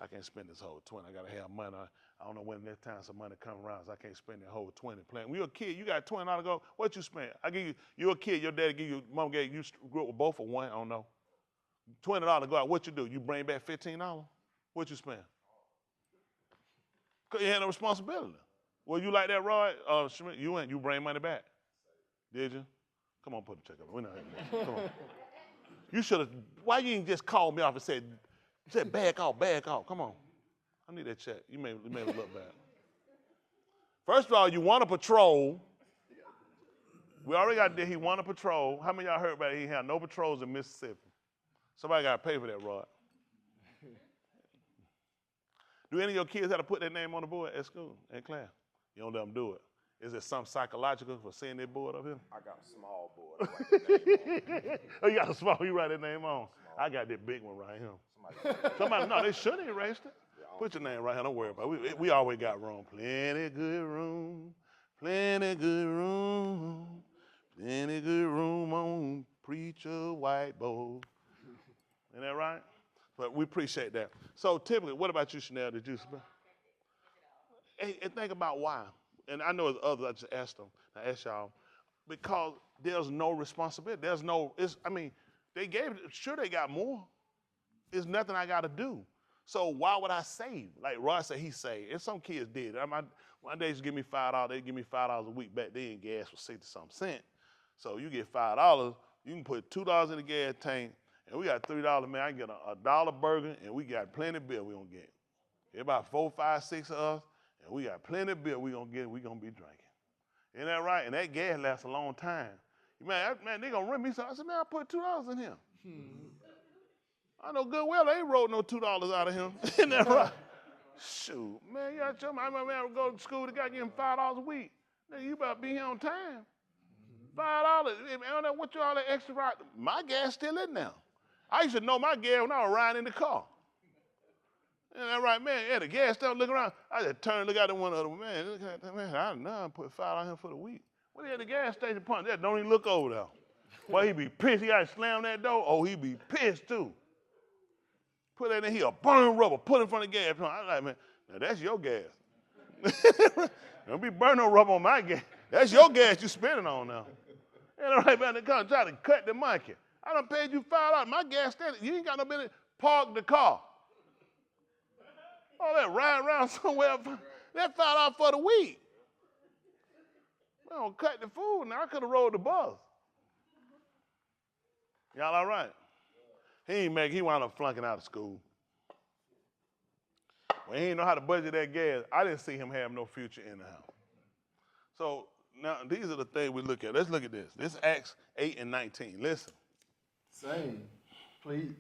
I can't spend this whole 20. I got to have money. I don't know when next time some money come around, so I can't spend that whole 20 playing. When you're a kid, you got $20 to go. What you spend? I give you. You're a kid. Your daddy give you. Mom gave you. Grew up with both for one. I don't know. $20 to go out. What you do? You bring back $15. What you spend? Because you had no responsibility. Well, you like that, Rod? You went. You bring money back. Did you? Come on, put the check up. We're not. Come on. You should have. Why you didn't just call me off and said back off, back off. Come on. I need that check. You made it look bad. First of all, you want a patrol. We already got there. He won a patrol. How many of y'all heard about it? He had no patrols in Mississippi. Somebody got to pay for that, Rod. Do any of your kids have to put their name on the board at school, in class? You don't let them do it. Is it something psychological for seeing their board up here? I got a small board. I write their name on. Oh, you got a small, you write their name on. I got that big one right here. Somebody, no, they should have erased it. Put your name right here, don't worry about it. We always got room. Plenty good room, plenty good room, plenty good room on preacher whiteboard. Isn't that right? But we appreciate that. So typically, what about you, Chanel? Did you? And think about why. And I know there's others. I just asked them. I asked y'all because there's no responsibility. There's no. They gave it. Sure, they got more. It's nothing I got to do. So why would I save? Like Rod said, he saved. And some kids did. One day they give me $5. They give me $5 a week. Back then, gas was 60-something cents. So you get $5. You can put $2 in the gas tank. And we got $3, man. I can get a $1 burger, and we got plenty of beer we gonna get. There's about 4, 5, 6 of us, and we got plenty of beer we gonna get. We gonna be drinking. Isn't that right? And that gas lasts a long time. Man, they gonna rent me something. I said, man, I put $2 in here. I know good well they ain't rolled no $2 out of him. Isn't that right? Shoot, man, you gotta tell me. I remember go to school, the guy getting $5 a week. Nigga, you better be here on time. $5. Man, what you all that extra right? My gas still in now. I used to know my gas when I was riding in the car. Isn't that right, man? Yeah, the gas station, look around. I just turned, look at the one other man. Look at that, man. I know I put $5 here for the week. What at the gas station punch? That don't even look over there. Boy, he be pissed. He got to slam that door. Oh, he be pissed too. Put that in here, burn rubber, put it in front of the gas pump. I'm like, man, now that's your gas. Don't be burning no rubber on my gas. That's your gas you spending on now. Ain't all right about the car try to cut the monkey. I done paid you $5. My gas station, you ain't got no business. Park the car. All that ride around somewhere, that $5 for the week. We don't cut the food now. I could have rolled the bus. Y'all all right? He wound up flunking out of school. When he didn't know how to budget that gas, I didn't see him have no future in the house. So now these are the things we look at. Let's look at this. This is Acts 8 and 19. Listen. Saying, please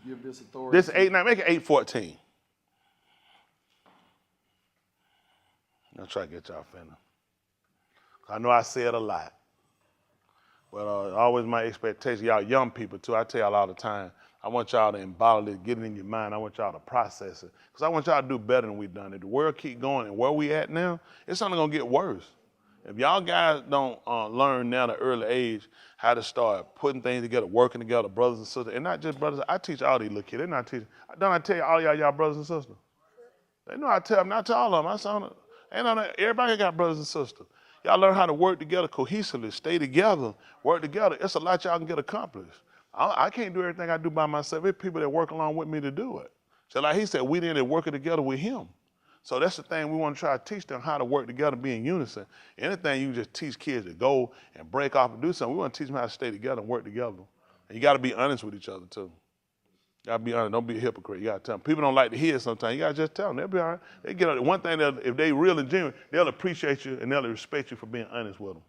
give this authority. This is 8 and 9. Make it 8:14. I'll try to get y'all finna. I know I said a lot. But always my expectation, y'all young people too, I tell y'all all the time, I want y'all to embody it, get it in your mind. I want y'all to process it. Because I want y'all to do better than we've done. If the world keep going and where we at now, it's only going to get worse. If y'all guys don't learn now at an early age how to start putting things together, working together, brothers and sisters, and not just brothers. I teach all these little kids. They're not teaching. Don't I tell you all y'all brothers and sisters? They know I tell them, not to all of them. I saw them. Everybody got brothers and sisters. Y'all learn how to work together cohesively, stay together, work together. It's a lot y'all can get accomplished. I can't do everything I do by myself. There's people that work along with me to do it. So like he said, we didn't work together with him. So that's the thing we want to try to teach them, how to work together, be in unison. Anything you just teach kids to go and break off and do something, we want to teach them how to stay together and work together. And you got to be honest with each other too. You got to be honest. Don't be a hypocrite. You got to tell them. People don't like to hear it sometimes. You got to just tell them. They'll be all right. They get on. One thing, if they real and genuine, they'll appreciate you and they'll respect you for being honest with them.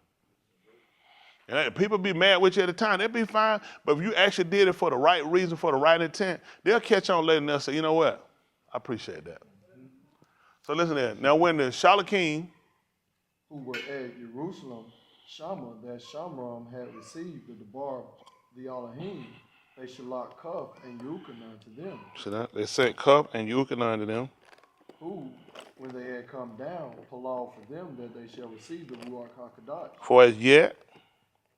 And if people be mad with you at the time, they'll be fine. But if you actually did it for the right reason, for the right intent, they'll catch on later and they'll say, you know what? I appreciate that. So listen to that. Now when the Shalakim, who were at Jerusalem, Shammah, that Shamram had received the debar the Elohim, they Shalak Cup and Yuchanan to them. So they sent Cup and Yuchanan to them. Who, when they had come down, Palau for them that they shall receive the Ruach HaKodesh. For as yet,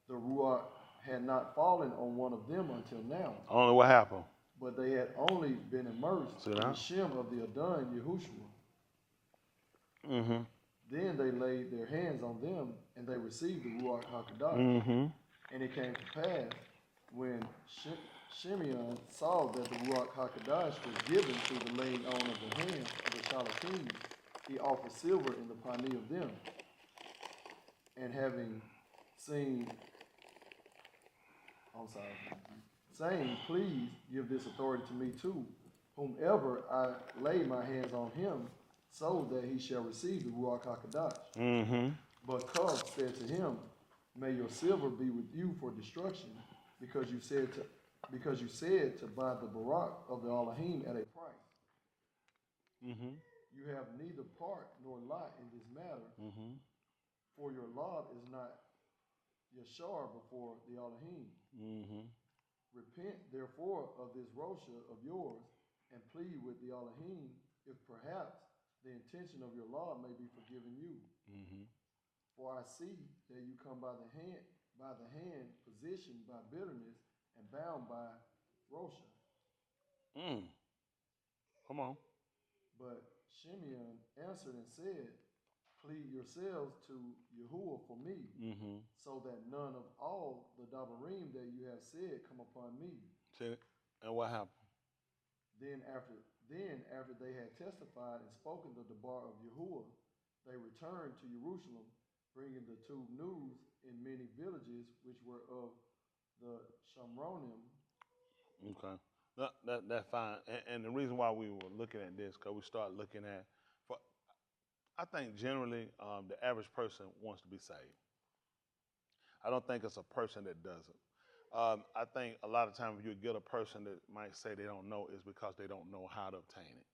the Ruach had not fallen on one of them until now. Only what happened? But they had only been immersed in the Shem of the Adon Yahushua. Mm-hmm. Then they laid their hands on them, and they received the Ruach HaKodesh. Mm-hmm. And it came to pass, when Shimeon saw that the Ruach HaKodesh was given through the laying on of the hands of the Shalakim, he offered silver in the pani of them. And having seen, saying, please give this authority to me too, whomever I lay my hands on him, so that he shall receive the Ruach HaKodesh. Mm-hmm. But Kov said to him, may your silver be with you for destruction, because you said to buy the Barak of the Elohim at a price. Mm-hmm. You have neither part nor lot in this matter, for your lot is not Yashar before the Elohim. Mm-hmm. Repent therefore of this Rosha of yours, and plead with the Elohim, if perhaps the intention of your law may be forgiven you. Mm-hmm. For I see that you come by the hand, positioned by bitterness, and bound by Rosha. Come on. But Shimeon answered and said, plead yourselves to Yahuwah for me, so that none of all the Dabarim that you have said come upon me. And what happened? Then after they had testified and spoken the debar of Yahuwah, they returned to Jerusalem, bringing the two news in many villages which were of the Shamronim. Okay, that's fine. And the reason why we were looking at this, because we started looking at, I think generally the average person wants to be saved. I don't think it's a person that doesn't. I think a lot of times you get a person that might say they don't know is because they don't know how to obtain it.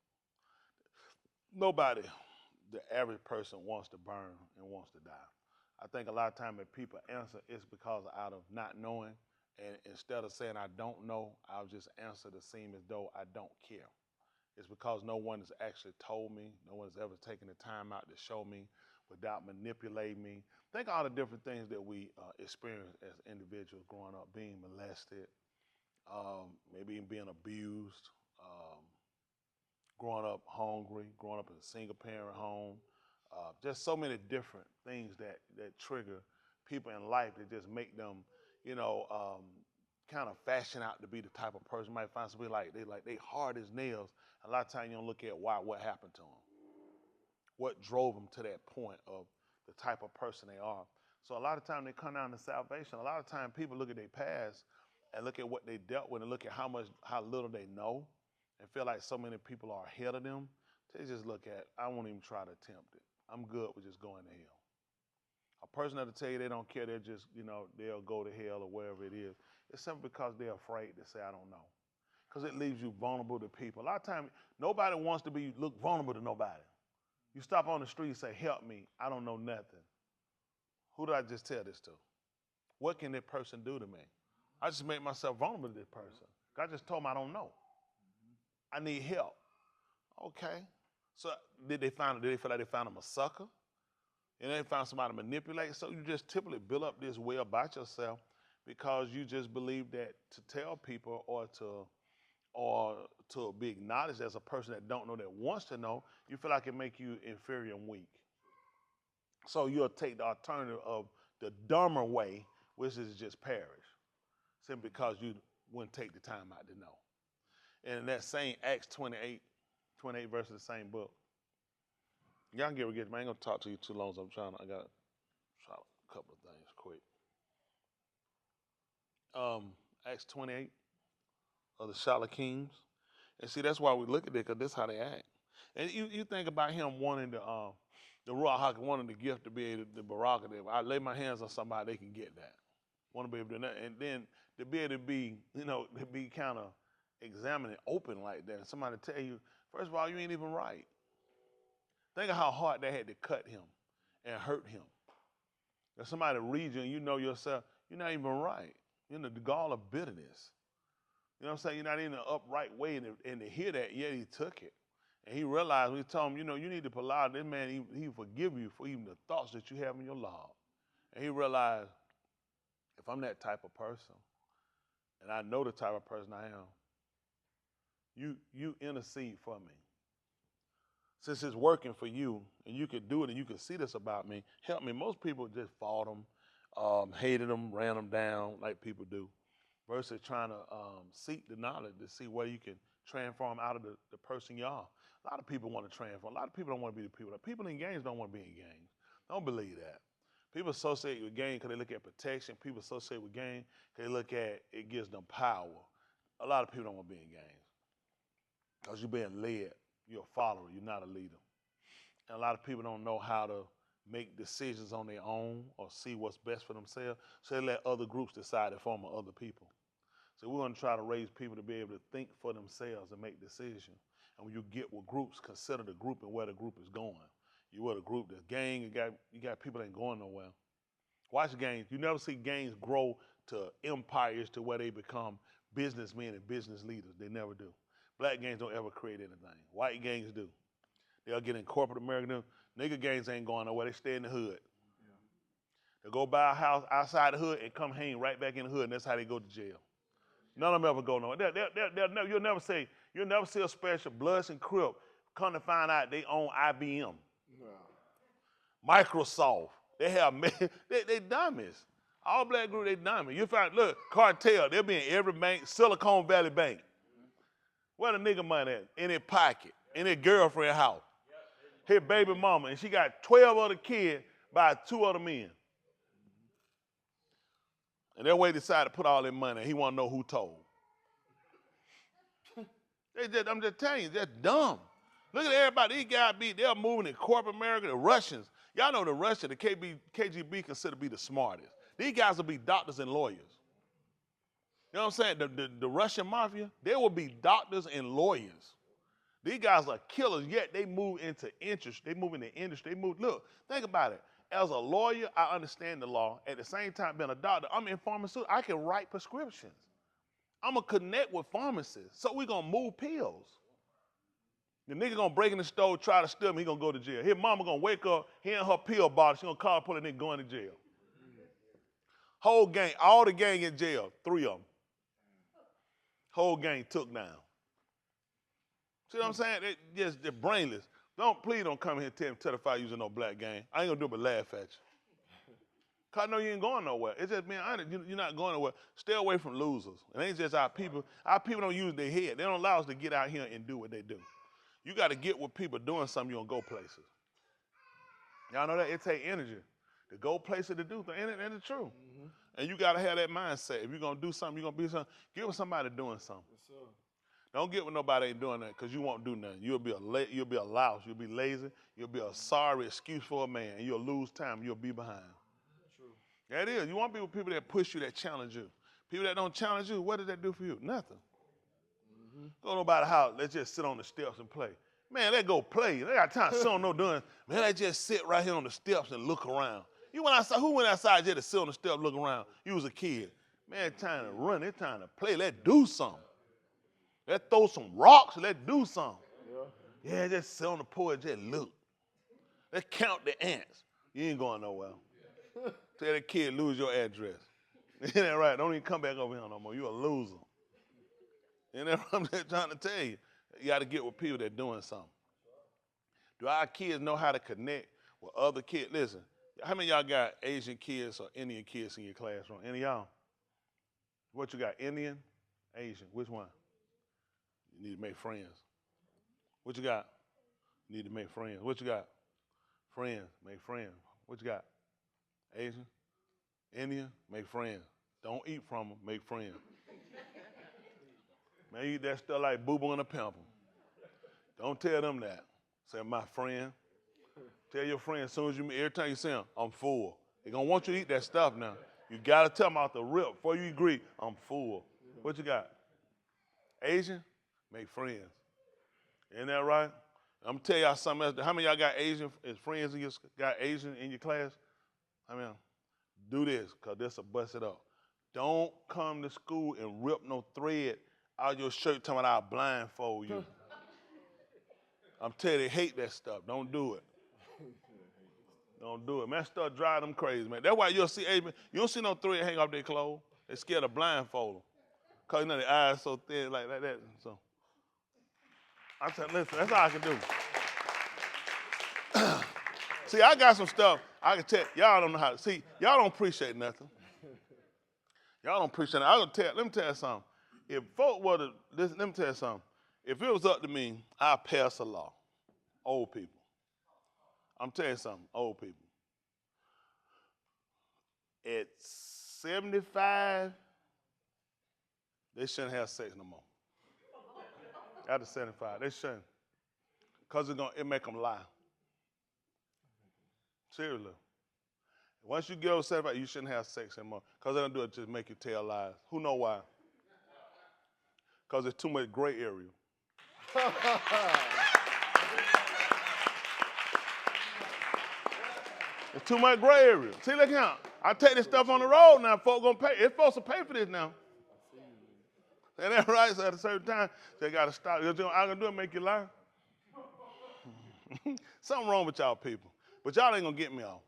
Nobody, the average person, wants to burn and wants to die. I think a lot of times if people answer, it's because out of not knowing, and instead of saying I don't know, I'll just answer to seem as though I don't care. It's because no one has actually told me, no one has ever taken the time out to show me without manipulating me. Think all the different things that we experience as individuals growing up, being molested, maybe even being abused, growing up hungry, growing up in a single parent home. Just so many different things that trigger people in life that just make them, kind of fashion out to be the type of person. You might find somebody they hard as nails. A lot of times you don't look at what happened to them, what drove them to that point of the type of person they are. So a lot of times they come down to salvation. A lot of times people look at their past and look at what they dealt with and look at how little they know and feel like so many people are ahead of them. They just look at, I won't even try to attempt it. I'm good with just going to hell. A person that'll tell you they don't care, they'll just, they'll go to hell or wherever it is. It's simply because they're afraid to say, I don't know. Because it leaves you vulnerable to people. A lot of times, nobody wants to look vulnerable to nobody. You stop on the street and say, help me, I don't know nothing. Who did I just tell this to? What can that person do to me? I just make myself vulnerable to this person. God just told me I don't know. I need help. Okay. So did they feel like they found them a sucker? And they found somebody to manipulate? So you just typically build up this way about yourself because you just believe that to tell people or to be acknowledged as a person that don't know, that wants to know, you feel like it make you inferior and weak. So you'll take the alternative of the dumber way, which is just perish, simply because you wouldn't take the time out to know. And in that same Acts 28 verses of the same book. Y'all can get man. I ain't gonna talk to you too long, so I got a couple of things quick. Acts 28 of the Charlotte Kings. And see, that's why we look at it, because this is how they act. And you think about him wanting the Ruach, wanting the gift to be able to, the prerogative. I lay my hands on somebody, they can get that. Want to be able to do that. And then to be able to be, to be kind of examining open like that. And somebody tell you, first of all, you ain't even right. Think of how hard they had to cut him and hurt him. If somebody reads you and you know yourself, you're not even right. You're in the gall of bitterness. You know what I'm saying? You're not in the upright way. And to hear that, yet he took it. And he realized, we told him, you need to allow this man, he forgive you for even the thoughts that you have in your life. And he realized, if I'm that type of person, and I know the type of person I am, you intercede for me. Since it's working for you, and you can do it, and you can see this about me, help me. Most people just fought them, hated them, ran them down like people do, versus trying to seek the knowledge to see where you can transform out of the person you are. A lot of people want to transform. A lot of people don't want to be the people. People in gangs don't want to be in gangs. Don't believe that. People associate with gang because they look at protection. People associate with gang because they look at it gives them power. A lot of people don't want to be in gangs because you're being led. You're a follower. You're not a leader. And a lot of people don't know how to make decisions on their own or see what's best for themselves. So they let other groups decide it for them or other people. So we want to try to raise people to be able to think for themselves and make decisions. And when you get with groups, consider the group and where the group is going. You with a group that's gang, you got people that ain't going nowhere. Watch gangs. You never see gangs grow to empires to where they become businessmen and business leaders. They never do. Black gangs don't ever create anything. White gangs do. They'll get in corporate America. Nigga gangs ain't going nowhere. They stay in the hood. Yeah. They'll go buy a house outside the hood and come hang right back in the hood, and that's how they go to jail. None of them ever go nowhere. You'll never see a special Bloods and Crip come to find out they own IBM. No. Microsoft. They have they dummies. All black group, they dummies. You find, look, cartel, they'll be in every bank, Silicon Valley Bank. Where the nigga money at? In their pocket, in their girlfriend house. His baby mama, and she got 12 other kids by 2 other men. And that way they decided to put all their money. He want to know who told. I'm just telling you, that's dumb. Look at everybody. These guys they're moving in corporate America. The Russians, y'all know the Russians, the KGB considered to be the smartest. These guys will be doctors and lawyers. You know what I'm saying? The Russian mafia, they will be doctors and lawyers. These guys are killers, yet they move into interest. They move into industry. Look, think about it. As a lawyer, I understand the law. At the same time, being a doctor, I'm in pharmaceutical. I can write prescriptions. I'm going to connect with pharmacists. So we're going to move pills. The nigga going to break in the store, try to steal him, he going to go to jail. His mama going to wake up, he in her pill bottle, she going to call the police, nigga going to jail. Whole gang, all the gang in jail, 3 of them. Whole gang took down. See what I'm saying? They're brainless. Please don't come here and testify using no black gang. I ain't gonna do it but laugh at you. Cause I know you ain't going nowhere. It's just being honest. You're not going nowhere. Stay away from losers. It ain't just our people. Our people don't use their head. They don't allow us to get out here and do what they do. You got to get with people doing something. You gonna go places. Y'all know that it take energy to go places to do things, and it's true. Mm-hmm. And you got to have that mindset. If you're gonna do something, you're gonna be something. Get with somebody doing something. Yes, sir. Don't get with nobody ain't doing that because you won't do nothing. You'll be a louse. You'll be lazy. You'll be a sorry excuse for a man. And you'll lose time. You'll be behind. True. That is. You want to be with people that push you, that challenge you. People that don't challenge you, what does that do for you? Nothing. Mm-hmm. Go to nobody's house. Let's just sit on the steps and play. Man, they go play. They got time to sit on no doing. Man, they just sit right here on the steps and look around. You went outside. Who went outside just to sit on the steps, look around? You was a kid. Man, it's time to run. It's time to play. Let's do something. Let's throw some rocks. Let's do something. Yeah, just sit on the porch, just look. Let's count the ants. You ain't going nowhere. Tell that kid, lose your address. Ain't that right? Don't even come back over here no more. You're a loser. Ain't that what I'm just trying to tell you? You got to get with people that are doing something. Do our kids know how to connect with other kids? Listen, how many of y'all got Asian kids or Indian kids in your classroom? Any of y'all? What you got, Indian, Asian? Which one? You need to make friends. What you got? You need to make friends. What you got? Friends. Make friends. What you got? Asian? Indian? Make friends. Don't eat from them. Make friends. Man, you eat that stuff like boo-boo and a pimple. Don't tell them that. Say, my friend. Tell your friend as soon as you meet, every time you see them, I'm full. They're going to want you to eat that stuff now. You got to tell them out the rip before you agree, I'm full. What you got? Asian? Make friends. Isn't that right? I'm going to tell y'all something else. How many of y'all got Asian friends got Asian in your class? I mean, do this, because this will bust it up. Don't come to school and rip no thread out of your shirt talking about I'll blindfold you. I'm telling you, they hate that stuff. Don't do it. Don't do it. Man, stuff drive them crazy, man. That's why you'll see Asian, you don't see no thread hang off their clothes. They're scared of blindfold them. Because, you know, their eyes so thin like that. So I said, listen, that's all I can do. See, I got some stuff I can tell. Y'all don't know how to. See, y'all don't appreciate nothing. Y'all don't appreciate it. Let me tell you something. If folk were to, let me tell you something. If it was up to me, I'd pass a law. Old people. I'm telling you something, old people. At 75, they shouldn't have sex no more. After 75, they shouldn't. Because it make them lie. Seriously. Once you get over 75, you shouldn't have sex anymore. Because they're going to do it just make you tell lies. Who know why? Because there's too much gray area. There's too much gray area. See, look here. I take this stuff on the road now. Folks going to pay. It's supposed to pay for this now. Ain't that right? So at a certain time, they got to stop. I'm going to do it make you lie. Something wrong with y'all people. But y'all ain't going to get me off.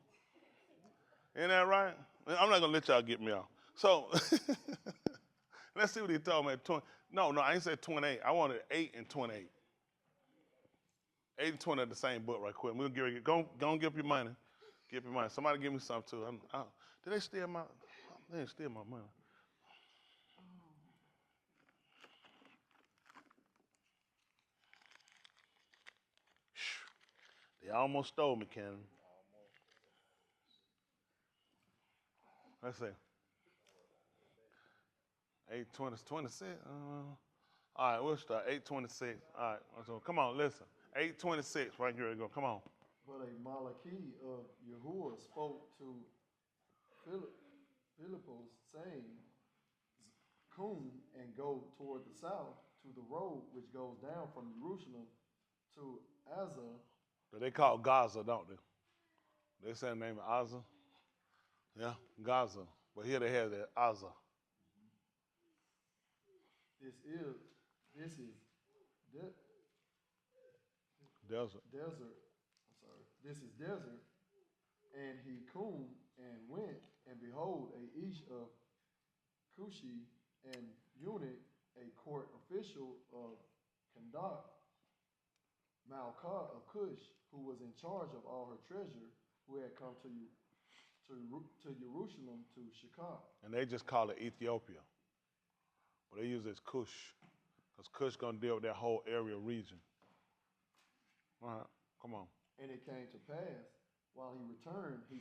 Ain't that right? I'm not going to let y'all get me off. So, let's see what he told me. No, I ain't said 28. I wanted 8 and 28. 8 and 20 are the same book right quick. We'll go and give your money. Give your money. Somebody give me something too. Did they steal my? They didn't steal my money. They almost stole me, Cannon. Let's see. 8:20, 26. All right, we'll start. 8:26. All right. So come on, listen. 8:26, right here we go. Come on. But a Malachi of Yahudah spoke to Philippus, saying, Come and go toward the south to the road which goes down from Jerusalem to Azara. But they call Gaza, don't they? They say the name of Azara. Yeah, Gaza. But here they have that Azara. This is Desert. desert. I'm sorry. This is desert. And he come and went, and behold, a ish of Cushi and eunuch, a court official of Kandak, Malkah of Cush, who was in charge of all her treasure, who had come to Jerusalem to Shekar. And they just call it Ethiopia. But they use this Cush. Because Cush going to deal with that whole area region. All right, come on. And it came to pass, while he returned, he